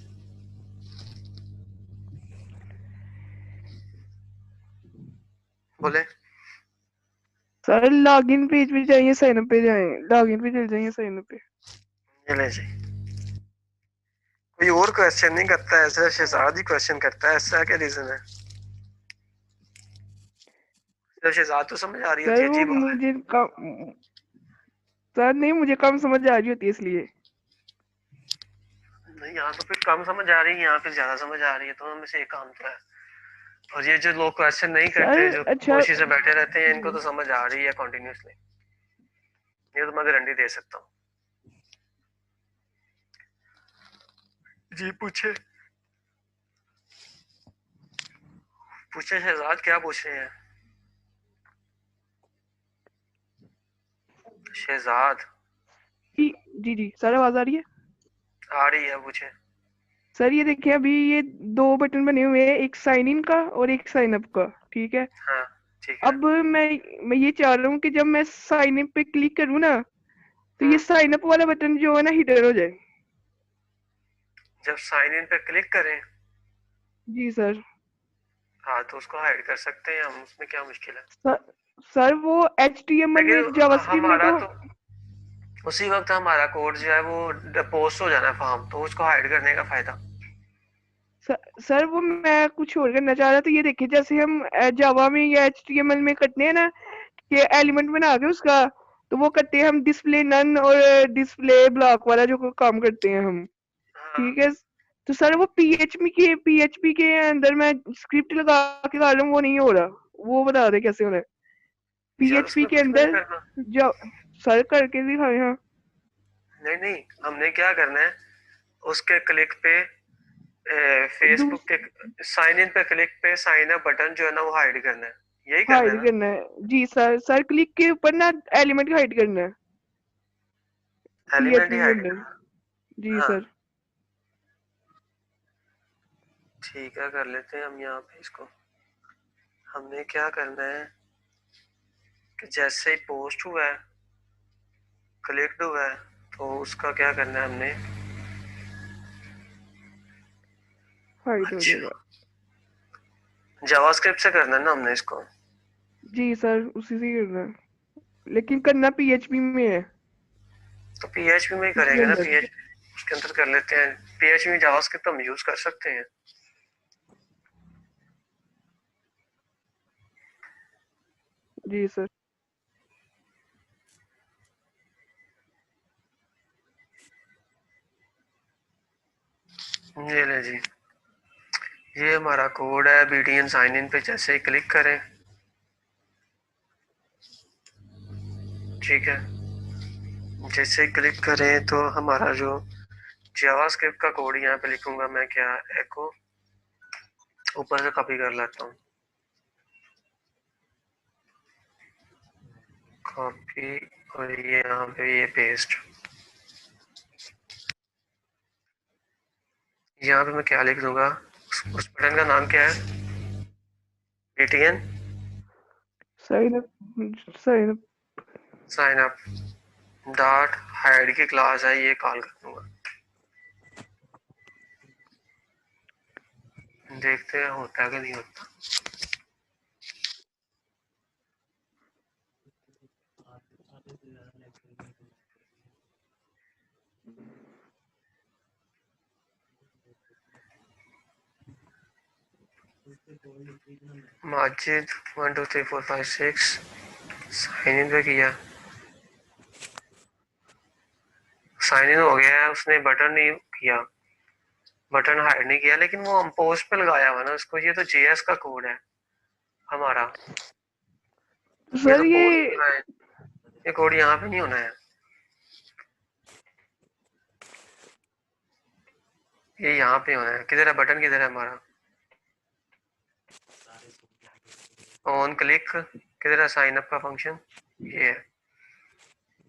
बोले सर लॉगिन पेज पे जाइए, साइन अप पे जाएं, लॉगिन पे चल जाइए, साइन अप पे। ये ले जी। कोई और क्वेश्चन नहीं करता है, सिर्फ शहजाद ही क्वेश्चन करता है, ऐसा क्या रीजन है? सिर्फ शहजाद तो समझ आ रही होती सर है, वो अजीब बात है। मुझे कम, सर नहीं मुझे कम समझ आ रही होती है इसलिए। नहीं यहाँ तो फिर कम समझ आ रही है, यहाँ फिर ज्यादा समझ आ रही है, तो हमें से एक काम तो है। और ये जो लोग क्वेश्चन नहीं सर करते, जो अच्छा। खामोशी से बैठे रहते हैं, इनको जी तो समझ आ रही है कॉन्टिन्यूसली, ये तो मैं गारंटी दे सकता हूँ। जी पूछे पूछे शहजाद, क्या पूछ रहे हैं शहजाद? जी जी जी सर आवाज आ रही है? आ रही है, पूछे। सर ये देखिए अभी ये दो बटन बने हुए हैं, एक साइन इन का और एक साइन अप का, ठीक है। हाँ ठीक है। अब मैं ये चाह रहा हूँ कि जब मैं साइन इन पे क्लिक करूँ ना, तो ये साइन अप वाला बटन जो है ना हिडन हो जाए। जब साइन इन पे क्लिक करें, जी सर। हाँ तो उसको हाइड कर सकते हैं हम, उसमें क्या मुश्किल है। सर, सर वो HTML में लेकिन जावास्क्रिप्ट में हमारा तो तो उसी वक्त हमारा कोड जो है वो पोस्ट हो जाना है फॉर्म, तो उसको हाइड करने का फायदा। सर वो मैं कुछ और करना चाह रहा था। ये देखिए जैसे हम जावा में या HTML में करते हैं ना कि एलिमेंट बना के उसका, तो वो करते हैं हम डिस्प्ले नन और डिस्प्ले ब्लॉक वाला जो काम करते हैं हम, हाँ ठीक है। तो सर वो PHP के अंदर मैं स्क्रिप्ट लगा के कर रहा हूँ, वो नहीं हो रहा। वो बता दे कैसे हो रहा है यार PHP उसमें के कुछ भी नहीं अंदर। करना। जो सर करके दिखाए। हाँ नहीं नहीं, हमने क्या करना है, उसके क्लिक पे फेसबुक दूस के साइन इन पे क्लिक पे साइन अप बटन जो है ना वो हाइड करना है, यही करना है हाइड ना? करना है जी सर। सर क्लिक के ऊपर ना एलिमेंट हाइड करना है एलिमेंट ही पीएचपी के हाइड अंदर। करना है। जी हाँ सर। ठीक है, कर लेते हैं हम यहाँ पे इसको। हमने क्या करना है कि जैसे ही पोस्ट हुआ है, क्लिक्ड हुआ है, तो उसका क्या करना है हमने। हाइड हो अच्छा, जाएगा। जावास्क्रिप्ट से करना है ना हमने इसको? जी सर उसी से ही करना है लेकिन करना पीएचपी में है तो पीएचपी में ही उसके करेंगे ना, अंदर। पीएचपी उसके अंदर कर लेते हैं। पीएचपी में जावास्क्रिप्ट हम यूज कर सकते हैं। जी सर। ये ले जी, ये हमारा कोड है। बीटीएन साइन इन पे जैसे ही क्लिक करें, ठीक है, जैसे ही क्लिक करें तो हमारा जो जावास्क्रिप्ट का कोड यहाँ पे लिखूंगा मैं, क्या एको, ऊपर से कॉपी कर लेता हूँ, कॉपी, और ये यहाँ पे ये पेस्ट। यहाँ पे मैं क्या लिख दूंगा, उस बटन का नाम क्या है? BTN sign up sign up. Sign up dot hide की क्लास है, ये कॉल कर दूंगा। देखते हैं होता है कि नहीं होता। माजिद 1 2 3 4 5 6 साइन इन पे किया, साइन इन हो गया है। उसने बटन नहीं किया, बटन हाइड नहीं किया, लेकिन वो हम पोस्ट पे लगाया हुआ ना उसको। ये तो जेएस का कोड है हमारा, ये तो सर पोस्ट ये पे लगाया है। ये कोड यहाँ पे नहीं होना है, ये यहाँ पे होना है। किधर है बटन, किधर है हमारा? ऑन क्लिक, किधर है साइन अप का फंक्शन? ये है।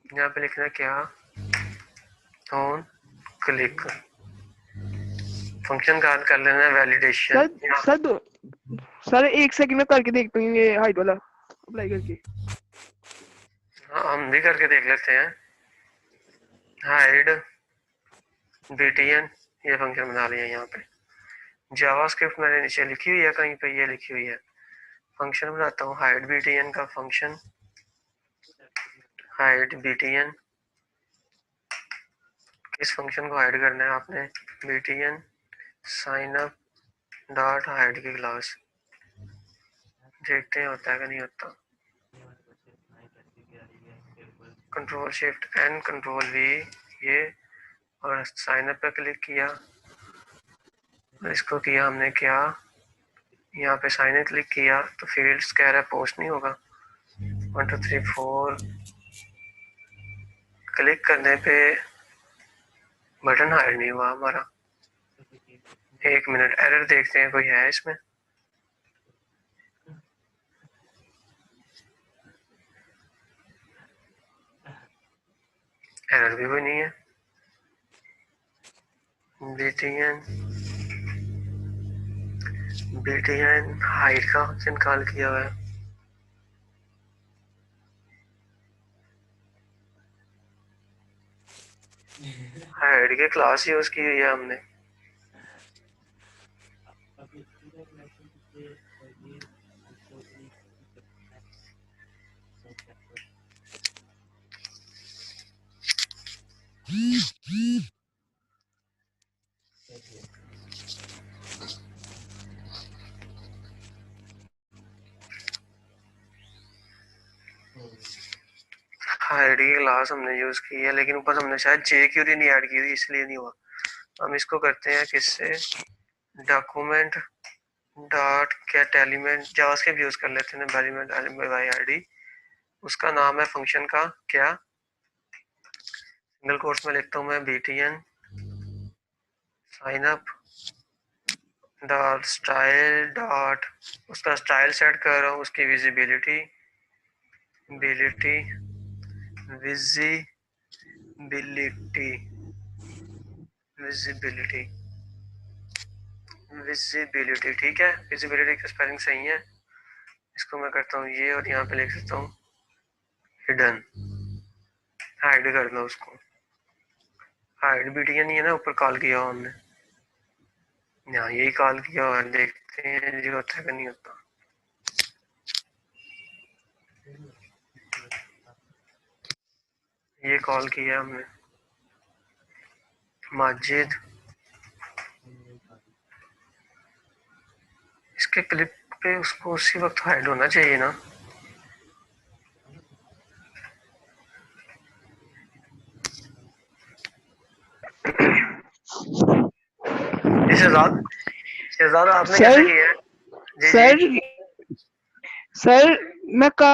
यहाँ पे लिखना है क्या, ऑन क्लिक, फंक्शन कॉल कर लेना है वैलिडेशन। सर सर सर एक सेकंड में करके देखता हूँ ये हाइड वाला अप्लाई करके। हाँ हम भी करके देख लेते हैं। हाइड बीटीएन, ये फंक्शन बना लिया यहाँ पे। जावास्क्रिप्ट मैंने नीचे लिखी हुई है कहीं पे, ये लिखी हुई है। फंक्शन बनाता हूँ हाइड बीटीएन का फंक्शन, हाइड बीटीएन। किस फंक्शन को हाइड करना है आपने? BTN sign up dot hide की क्लास। देखते हैं होता है कि नहीं होता। Control shift N control V, ये, और साइन अप पे क्लिक किया। इसको किया हमने क्या, यहाँ पे साइन इन क्लिक किया तो फील्ड्स कह रहा है पोस्ट नहीं होगा। 1 2 3 4 क्लिक करने पे बटन हाइड नहीं हुआ हमारा। 1 मिनट, एरर देखते हैं कोई है इसमें। एरर भी कोई नहीं है। बीटीएन बीटीएन हाइड का फंक्शन कॉल किया हुआ है। हाइड की क्लास यूज की हुई है हमने। हाइड की क्लास हमने यूज की है, लेकिन ऊपर हमने शायद जे क्यूरी नहीं ऐड की थी, इसलिए नहीं हुआ। हम इसको करते हैं किससे, document dot get element, JavaScript use कर लेते हैं एलिमेंट एलिमेंट बाय आईडी। उसका नाम है फंक्शन का क्या, सिंगल कोट्स में लिखता हूँ मैं, BTN sign up dot style dot उसका स्टाइल सेट कर रहा हूँ, उसकी विजिबिलिटी विजिबिलिटी विजिबिलिटी विजिबिलिटी ठीक है, विजिबिलिटी का स्पेलिंग सही है। इसको मैं करता हूँ ये और यहाँ पे लिख देता हूँ हिडन, हाइड कर दो उसको। हाइड बीटिया नहीं है ना, ऊपर कॉल किया हुआ हमने, यहाँ यही कॉल किया हुआ है, देखते हैं जो होता है कि नहीं होता। ये कॉल किया हमने माजिद, इसके क्लिप पे उसको उसी वक्त हाइड होना चाहिए ना। शहजाद आपने कैसे सर किया है? जी सर जी सर मैं क्या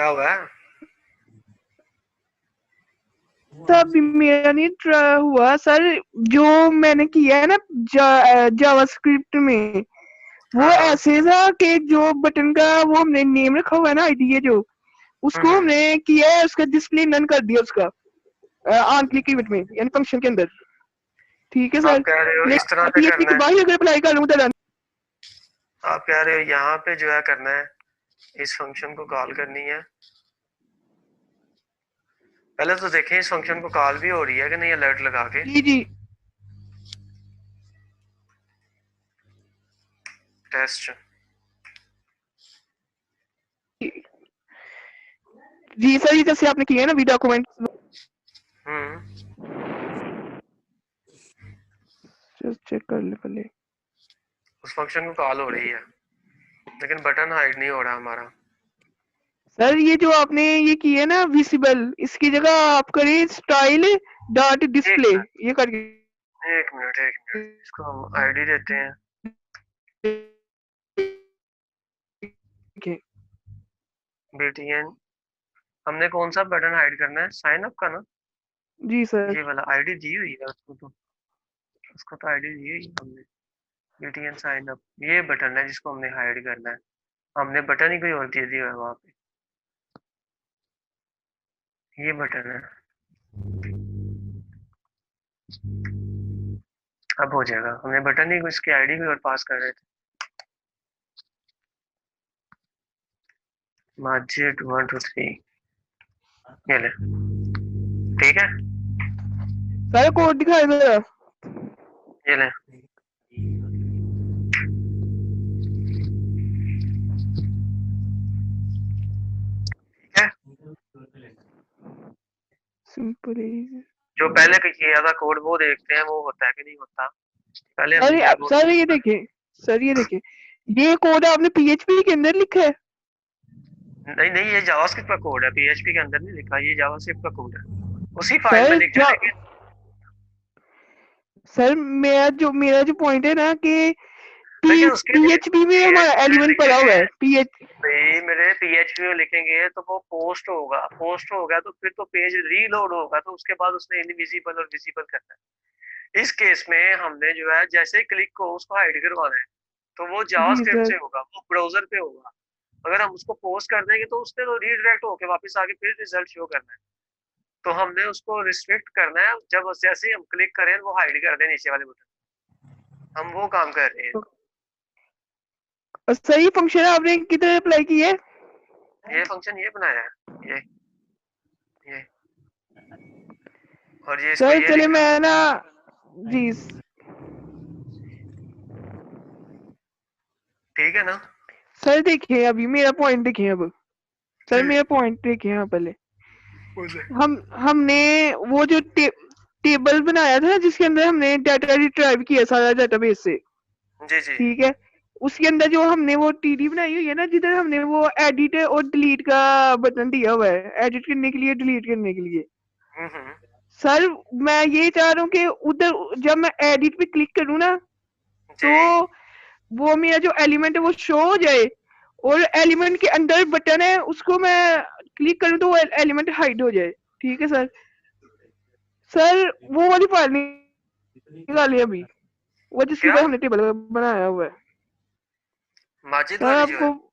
हुआ है? अभी मेरा नहीं हुआ सर। जो मैंने किया है ना जावास्क्रिप्ट में, वो हाँ हाँ ऐसे था कि जो बटन का वो हमने नेम रखा हुआ है ना, आईडी है जो, उसको हम्म। हमने किया है, उसका डिस्प्ले नन कर दिया उसका ऑन क्लिक इवेंट में, यानी फंक्शन के अंदर। ठीक है आप सर, कह रहे हो इस तरह लेकिन से पीएचपी करना के है, बाहर अगर अप्लाई कर लूँ तो आप कह रहे हो यहाँ पे जो है करना है, इस फंक्शन को कॉल करनी है। पहले तो देखें इस फंक्शन को कॉल भी हो रही है कि नहीं, अलर्ट लगा के। जी जी टेस्ट जी सर, ये जैसे आपने किया है ना वी डॉक्यूमेंट, चेक कर ले पहले। उस फंक्शन को कॉल हो रही है, लेकिन बटन हाइड नहीं हो रहा हमारा। सर ये जो आपने ये की है ना विजिबल, इसकी जगह आप करें स्टाइल डॉट एक डिस्प्ले, मिनट ये करके। एक मिनट एक मिनट, इसको हम आईडी देते हैं। BTN हमने कौन सा बटन हाइड करना है, साइन अप का ना, जी सर। ये वाला आईडी दी हुई है उसको तो आईडी दी हुई है हमने। BTN साइन अप ये बटन है जिसको हमने हाइड करना है, हमने बटन ही कोई और दे दिया है वहां पे, ये बटन है। अब हो जाएगा, हमने बटन ही इसकी आईडी भी और पास कर रहे थे। माजिद 1 2 3 ये ले, ठीक है सर कोड दिखाए मेरा। ये ले। ठीक है, सिंपल। जो पहले किया था कोड वो देखते हैं वो होता है कि नहीं होता। पहले हमने सर क्या कोड, सर ये देखिए, सर ये देखिए, ये कोड आपने पीएचपी के अंदर लिखा है। नहीं नहीं ये जावास्क्रिप्ट का कोड है, PHP के अंदर नहीं लिखा, ये जावास्क्रिप्ट का कोड है, उसी फाइल में सर लिख जाए लेकिन। सर मेरा जो पॉइंट है ना कि लेकिन उसके लिए पीएचपी में हमारा PHP में एलिमेंट पड़ा हुआ लिखेंगे है पीएच। भाई, मेरे PHP में लिखेंगे तो वो पोस्ट होगा, पोस्ट हो गया तो फिर तो पेज रीलोड होगा, तो उसके बाद उसने इनविजिबल और विजिबल करना है। इस केस में हमने जो है जैसे ही क्लिक को उसको हाइड करवाना है, तो वो जी जावास्क्रिप्ट सर। से होगा, वो ब्राउजर पे होगा। अगर हम उसको पोस्ट कर देंगे तो उसने तो रीडायरेक्ट होके वापस आके फिर रिजल्ट शो करना है, तो हमने उसको रिस्ट्रिक्ट करना है, जब जैसे ही हम क्लिक करें वो हाइड कर दे नीचे वाले बटन, हम वो काम कर रहे हैं। और सर ये फंक्शन आपने किधर अप्लाई किया है? ये फंक्शन ये बनाया है, ये और ये इसको सर ये चले लिखा, मैं ना, जी ठीक है ना। सर देखिए, अभी मेरा पॉइंट देखिए अब। सर मेरा पॉइंट देखिए यहाँ पहले, हमने वो जो टेबल बनाया था जिसके अंदर हमने डाटा रिट्राइव किया सारा डेटाबेस से, जी जी ठीक है, उसके अंदर जो हमने वो टीडी बनाई हुई है ना, जिधर हमने वो एडिट और डिलीट का बटन दिया हुआ है, एडिट करने के लिए, डिलीट करने के लिए। हम्म। सर मैं ये चाह रहा हूँ कि उधर जब मैं एडिट पे क्लिक करूँ ना, जी तो वो मेरा जो एलिमेंट है वो शो हो जाए, और एलिमेंट के अंदर बटन है, उसको मैं क्लिक करूं तो वो एलिमेंट हाइड हो जाए। ठीक है सर। सर वो वाली फाइल निकाली अभी, वो जिसके क्या ऊपर हमने टेबल बनाया हुआ है। माजिद सर वाली जो है? आपको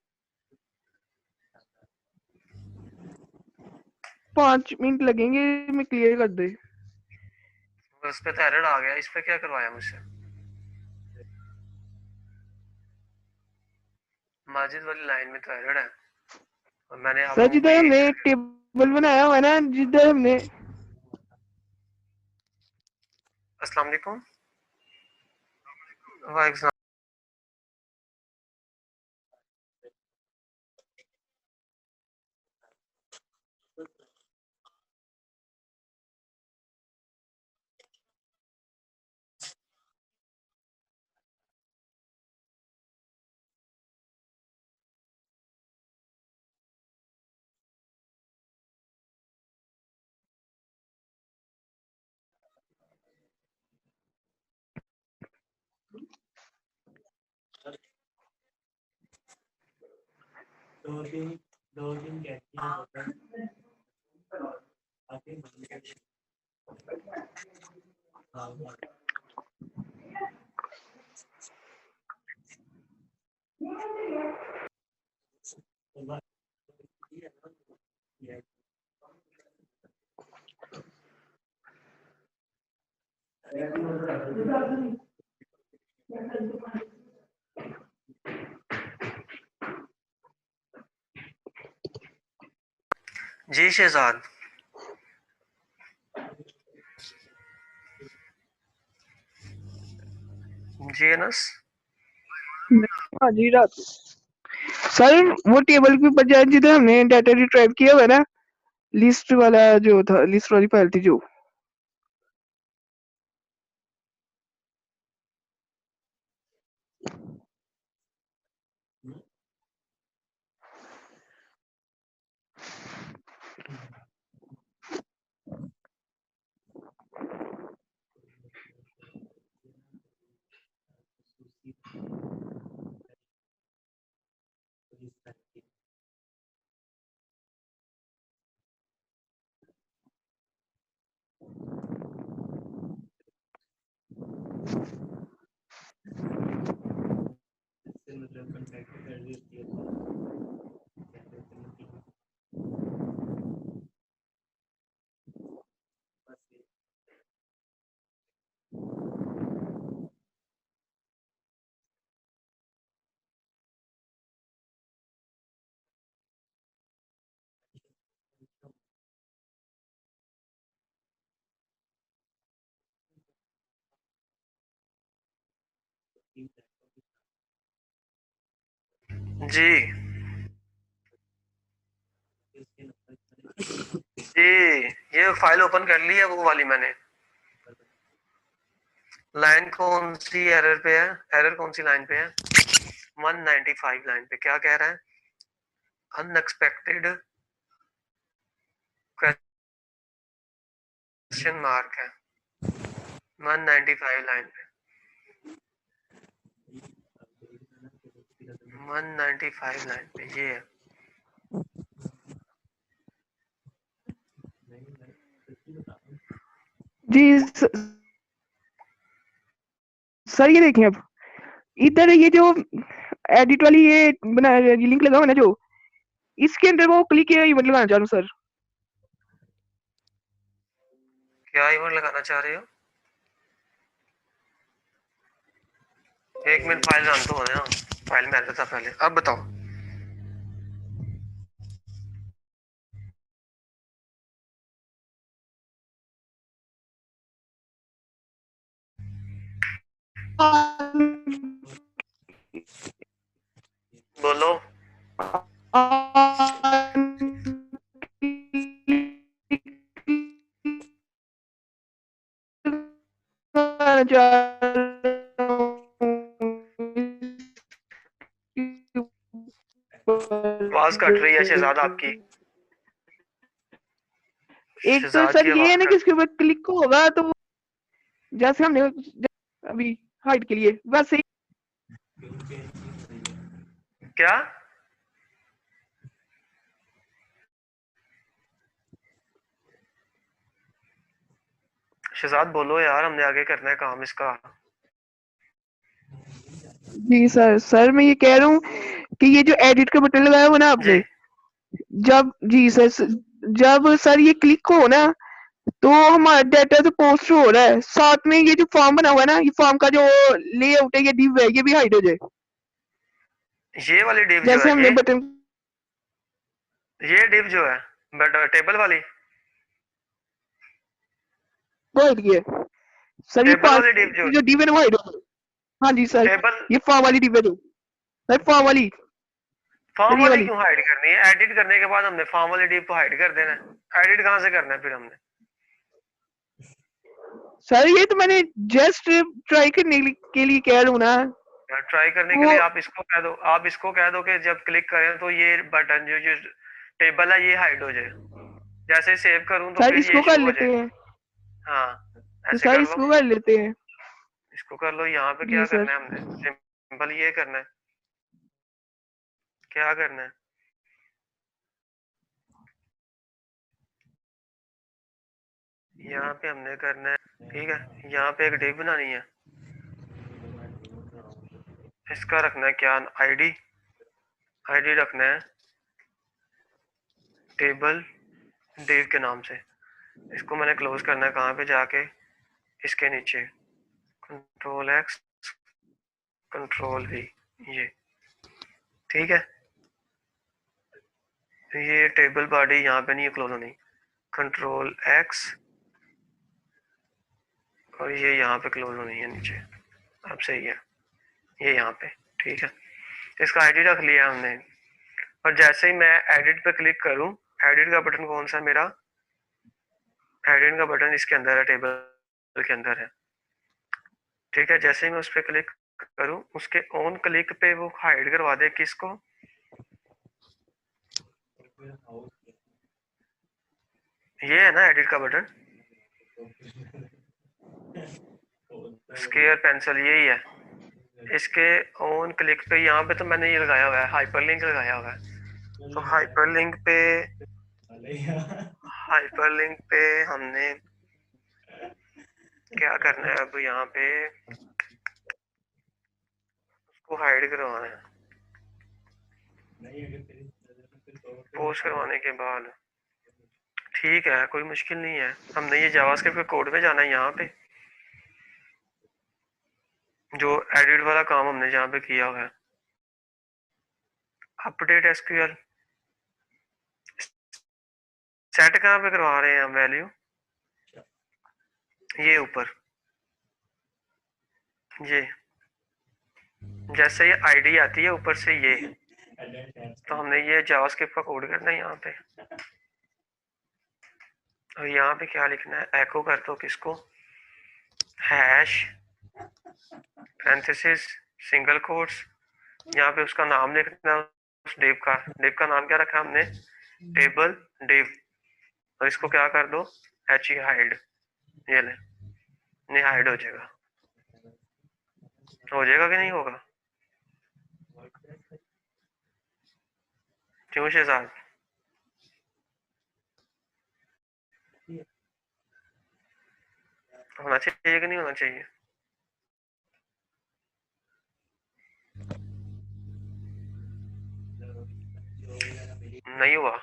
5 मिनट लगेंगे, मैं क्लियर कर दे। उस पे तो एरर आ गया, इस पे क्या करवाया मुझसे? माजिद वाली लाइन में तो एरर है और मैंने अब सर वो जिधर भी हमने टेबल बनाया हुआ है ना, जिधर हमने अस्सलाम वालेकुम। वालेकुम सलाम। जी शहजाद। जी अनस। हाँ जी रात। सर वो टेबल के ऊपर जाए जिधर हमने डाटा रिट्राइव किया हुआ है ना, लिस्ट वाला जो था, लिस्ट वाली फाइल थी जो। जी जी, ये फाइल ओपन कर ली है वो वाली मैंने। लाइन कौन सी एरर पे है? एरर कौन सी लाइन पे है? 195 लाइन पे क्या कह रहा है? अनएक्सपेक्टेड क्वेश्चन मार्क है 195 लाइन पे। 195 लाइन पे ये है। जी सर ये देखें, अब इधर ये जो एडिट वाली ये बना लिंक लगा हुआ ना जो, इसके अंदर वो क्लिक किया इवेंट लगाना चाह रहा हूँ सर। क्या इवेंट लगाना चाह रहे हो? एक मिनट, फाइल रन तो होने ना, फाइल में आता था पहले। अब बताओ। बोलो। आवाज कट रही है शहजाद आपकी। एक तो शहजाद सर की ये है आवाज ना कि कट। इसके ऊपर क्लिक होगा तो जैसे हमने अभी हाइड के लिए वैसे ही क्या? शहजाद बोलो यार, हमने आगे करना है काम इसका। जी सर मैं ये कह रहा हूँ कि ये जो एडिट का बटन लगाया हुआ ना जी आपने, जब जी सर जब सर ये क्लिक हो ना तो हमारा डाटा तो पोस्ट हो रहा है, साथ में ये जो फॉर्म बना हुआ है ना, ये फॉर्म का जो लेआउट है, ये div है, ये भी हाइड हो जाए। ये वाली डिव जो जैसे है, हमने बटन ये डिव जो है बट टेबल वाली, को हाइड किया सर, ये टेबल फॉर्म वाली डिव जो, की जो div है ना वो हाइड हो गई। हाँ जी सर, टेबल ये फॉर्म वाली div है जो सर, फॉर्म वाली फॉर्म सर, ये वाली वाली क्यों हाइड करनी है? एडिट करने के बाद हमने फॉर्म वाली डिव को हाइड कर देना है, एडिट कहाँ से करना है फिर हमने? सर, ये तो मैंने जस्ट ट्राई करने के लिए कह रहा हूँ ना। ट्राई करने के वो लिए आप इसको कह दो, आप इसको कह दो कि जब क्लिक करें तो ये बटन जो जो टेबल है ये हाइड हो जाए, जैसे सेव करूं तो सर फिर ये इसको कर शो हो लेते जाए। हैं, हाँ, तो ऐसे सर कर लो, इसको कर लेते हैं। इसको कर लो। यहाँ पे जी क्या सर। करना है हमने? सिंपल ये करना है, क्या करना है, यहाँ पे हमने करना है, ठीक है, यहाँ पे एक डिव बनानी है, इसका रखना है क्या? आईडी, आईडी रखना है टेबल डिव के नाम से। इसको मैंने क्लोज करना है कहाँ पे जाके, इसके नीचे कंट्रोल एक्स कंट्रोल वी, ये ठीक है। ये टेबल बॉडी यहाँ पे नहीं क्लोज होनी, कंट्रोल एक्स और ये यहाँ पे क्लोज होनी है नीचे। अब सही है, ये यहाँ पे ठीक है। इसका आईडी रख लिया हमने, और जैसे ही मैं एडिट पे क्लिक करूँ, एडिट का बटन कौन सा मेरा? एडिट का बटन इसके अंदर है, टेबल के अंदर है, ठीक है। जैसे ही मैं उस पर क्लिक करूँ, उसके ऑन क्लिक पे वो हाइड करवा दे किसको? ये है ना एडिट का बटन, स्केयर पेंसिल यही है। इसके ऑन क्लिक पे यहाँ पे तो मैंने ये लगाया हुआ है, हाइपरलिंक लगाया हुआ है। तो हाइपरलिंक पे हमने क्या करना है? अब यहाँ पे उसको हाइड करवाना है, पोस्ट करवाने के बाद ठीक है, कोई मुश्किल नहीं है। हमने ये जावास्क्रिप्ट के कोड में जाना है, यहाँ पे जो एडिट वाला काम हमने जहाँ पे किया हुआ है, अपडेट एसक्यूएल सेट कहाँ पे करवा रहे हैं हम वैल्यू? ये ऊपर, ये जैसे ये आईडी आती है ऊपर से ये, तो हमने ये जावास्क्रिप्ट का कोड करना है यहाँ पे। और यहाँ पे क्या लिखना है? एको कर दो किसको? हैश पैरेंथेसिस सिंगल कोट्स, यहाँ पे उसका नाम लिखना है, उस डिव का नाम क्या रखा हमने? Table div. और इसको क्या कर दो? एच ई हाइड, ये ले, नहीं हाइड हो जाएगा। हो जाएगा कि नहीं होगा? क्यों शहजाद? होना चाहिए कि नहीं होना चाहिए? नहीं हुआ।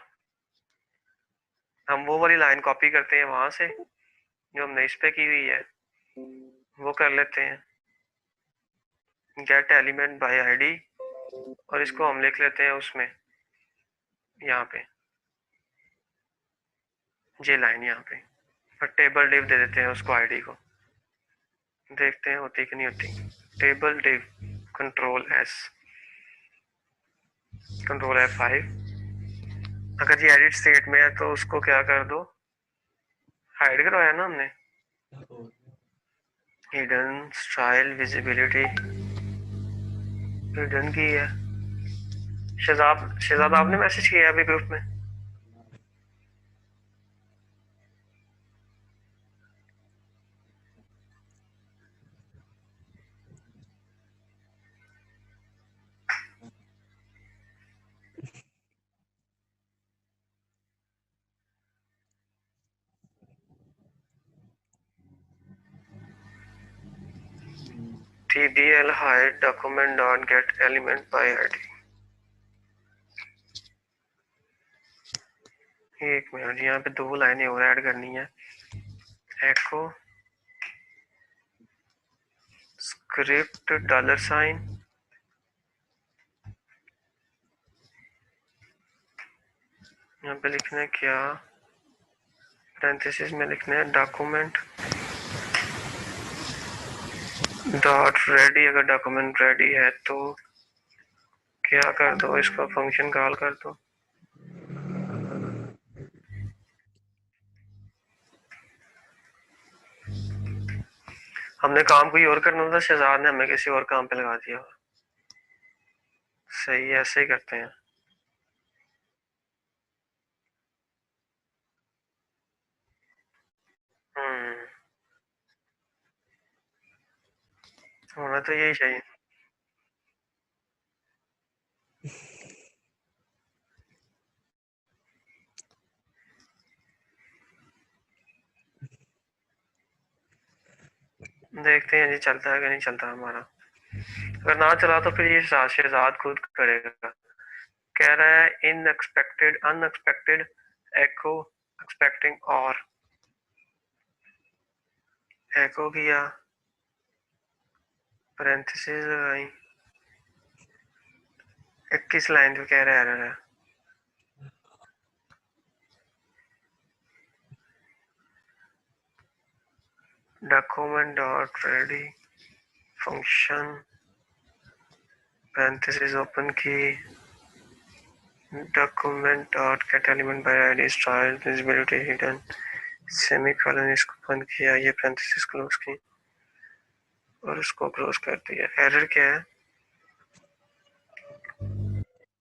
हम वो वाली लाइन कॉपी करते हैं वहां से जो हमने इस पे की हुई है, वो कर लेते हैं, गेट एलिमेंट बाय आईडी, और इसको हम लिख लेते हैं उसमें, यहाँ पे ये लाइन यहाँ पे, और टेबल डिव दे देते हैं उसको आईडी को, देखते हैं होती कि नहीं होती। Table div control S control F5। अगर ये एडिट स्टेट में है तो उसको क्या कर दो? हाइड करवाया ना हमने, हिडन स्टाइल विजिबिलिटी हिडन की है। शहजाद आपने मैसेज किया है अभी ग्रुप में? tdl hide document dot get element by id। एक मिनट, यहाँ पे 2 लाइनें और ऐड करनी है। echo script $, यहाँ पे लिखना है क्या, पैरेंथेसिस में लिखना है डॉक्यूमेंट डॉट रेडी। अगर डॉक्यूमेंट रेडी है तो क्या कर दो, इसका फंक्शन कॉल कर दो। हमने काम कोई और करना था, शहजाद ने हमें किसी और काम पे लगा दिया। सही है, ऐसे ही करते हैं। होना तो यही चाहिए। देखते हैं जी चलता है कि नहीं चलता हमारा। अगर ना चला तो फिर ये शहजाद खुद करेगा। कह रहा है अनएक्सपेक्टेड एको एक्सपेक्टिंग और एको किया, पैरेंथेसिस लगाई, 21 लाइन जो कह रहा है एरर है। Document dot ready function parenthesis open की, document dot get element by ID style visibility hidden semicolon, इसको बंद किया, ये पैरेंथेसिस क्लोज की और उसको क्लोज कर दिया। एरर क्या है,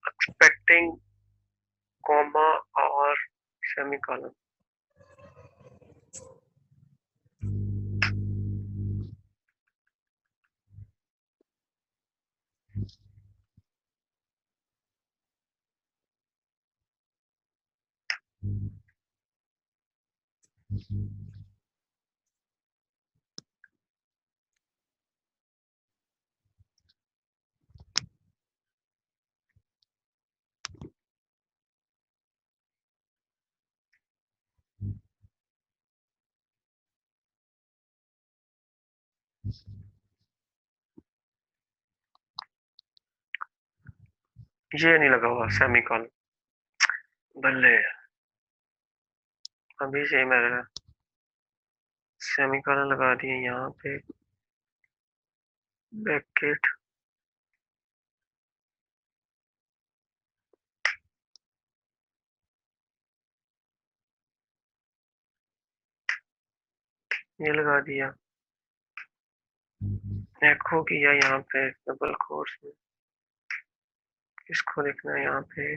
एक्सपेक्टिंग कॉमा और सेमीकोलन। ये नहीं लगा हुआ सेमीकोलन, बल्ले अभी से मैंने सेमीकोलन लगा दिए यहाँ पे, ब्रैकेट ये लगा दिया, एको किया यहाँ पे डबल कोर्स में, इसको लिखना है यहाँ पे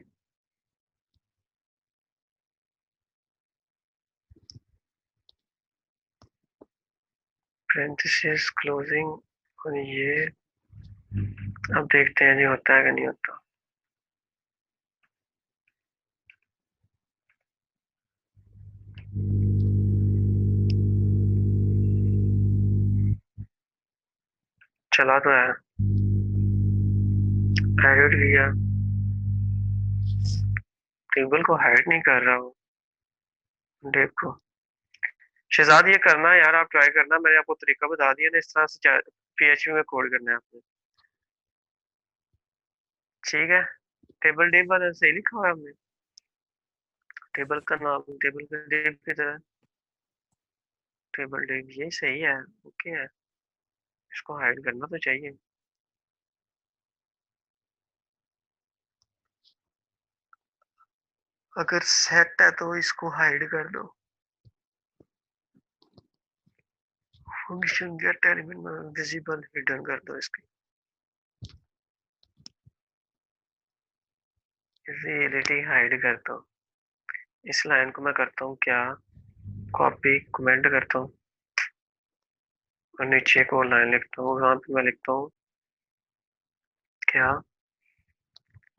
पैरेंथेसिस क्लोजिंग, और ये अब देखते हैं जी होता है कि नहीं होता। चला तो है, एडिट किया, टेबल को हाइड नहीं कर रहा हूँ। देखो शहजाद ये करना है यार, आप ट्राई करना, मैंने आपको तरीका बता दिया ना, इस तरह से PHP में कोड करना है आपने। ठीक है, टेबल डिव वाला सही लिखा हुआ है हमने, टेबल का नाम टेबल का डिव की तरह, टेबल डिव ये सही है, ओके है, इसको हाइड करना तो चाहिए। अगर सेट है तो इसको हाइड कर दो, function gate element visible hidden कर दो, इसकी रियलिटी हाइड कर दो। इस लाइन को मैं करता हूँ क्या, कॉपी कमेंट करता हूँ और नीचे एक और लाइन लिखता हूँ, वहां पे मैं लिखता हूँ क्या,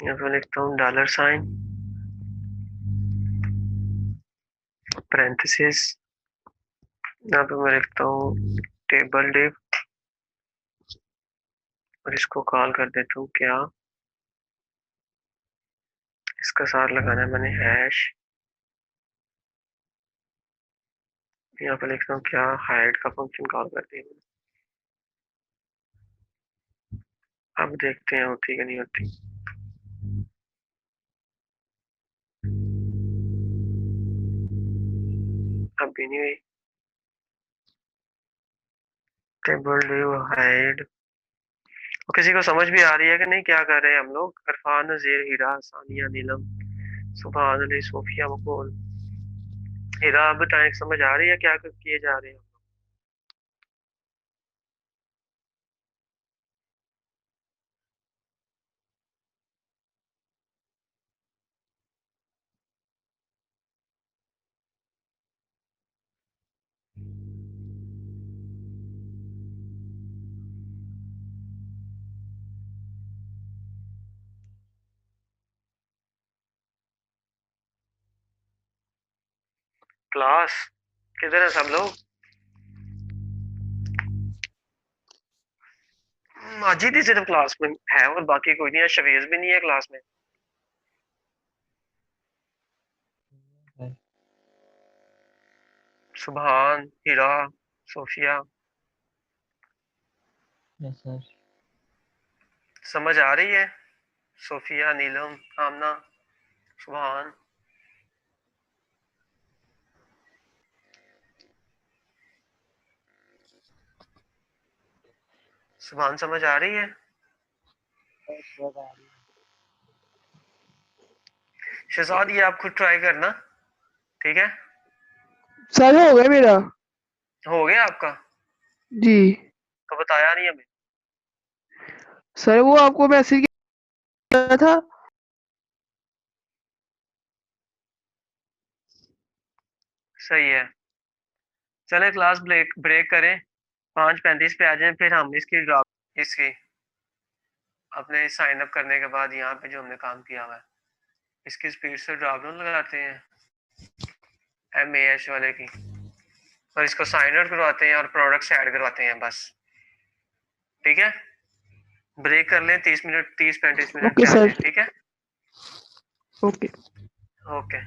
यहाँ पे लिखता हूँ $, पैरेंथेसिस, यहाँ पे मैं लिखता हूँ टेबल डिव और इसको कॉल कर देता हूँ क्या, इसका साथ लगाना है मैंने हैश, यहाँ पे लिखता हूँ क्या, हाइड का फंक्शन कॉल कर दिया मैंने। अब देखते हैं होती कि नहीं होती। अब भी नहीं हुई। Table due hide. किसी को समझ भी आ रही है कि नहीं क्या कर रहे हैं हम लोग? इरफान, नजीर, हीरा, सानिया, नीलम, सुभान अली, सोफिया, मकबूल। हीरा अब बताएं, समझ आ रही है क्या किए जा रहे हैं? क्लास किधर है सब लोग? माजिद ही सिर्फ क्लास में है और बाकी कोई नहीं है, शवेज भी नहीं है क्लास में। सुभान, हीरा, सोफिया। Yes sir. समझ आ रही है? सोफिया, नीलम, आमना, सुभान। सुभान समझ आ रही है? शहजाद ये आप खुद ट्राई करना, ठीक है? सर हो गया मेरा। हो गया आपका? जी तो बताया नहीं हमें। सर, वो आपको मैसेज किया था। सही है, चले क्लास ब्रेक ब्रेक करें, 5:35 पे आ जाएं, फिर हम इसकी अपने साइन अप करने के बाद यहाँ पे जो हमने काम किया हुआ है इसकी स्पीड से ड्रॉप डाउन लगाते हैं MAH वाले की, और इसको साइन आउट करवाते हैं और प्रोडक्ट्स ऐड करवाते हैं बस। ठीक है, ब्रेक कर लें 30 मिनट, 30-35 मिनट ओके पे आ सर। जाएं, ठीक है? ओके। ओके।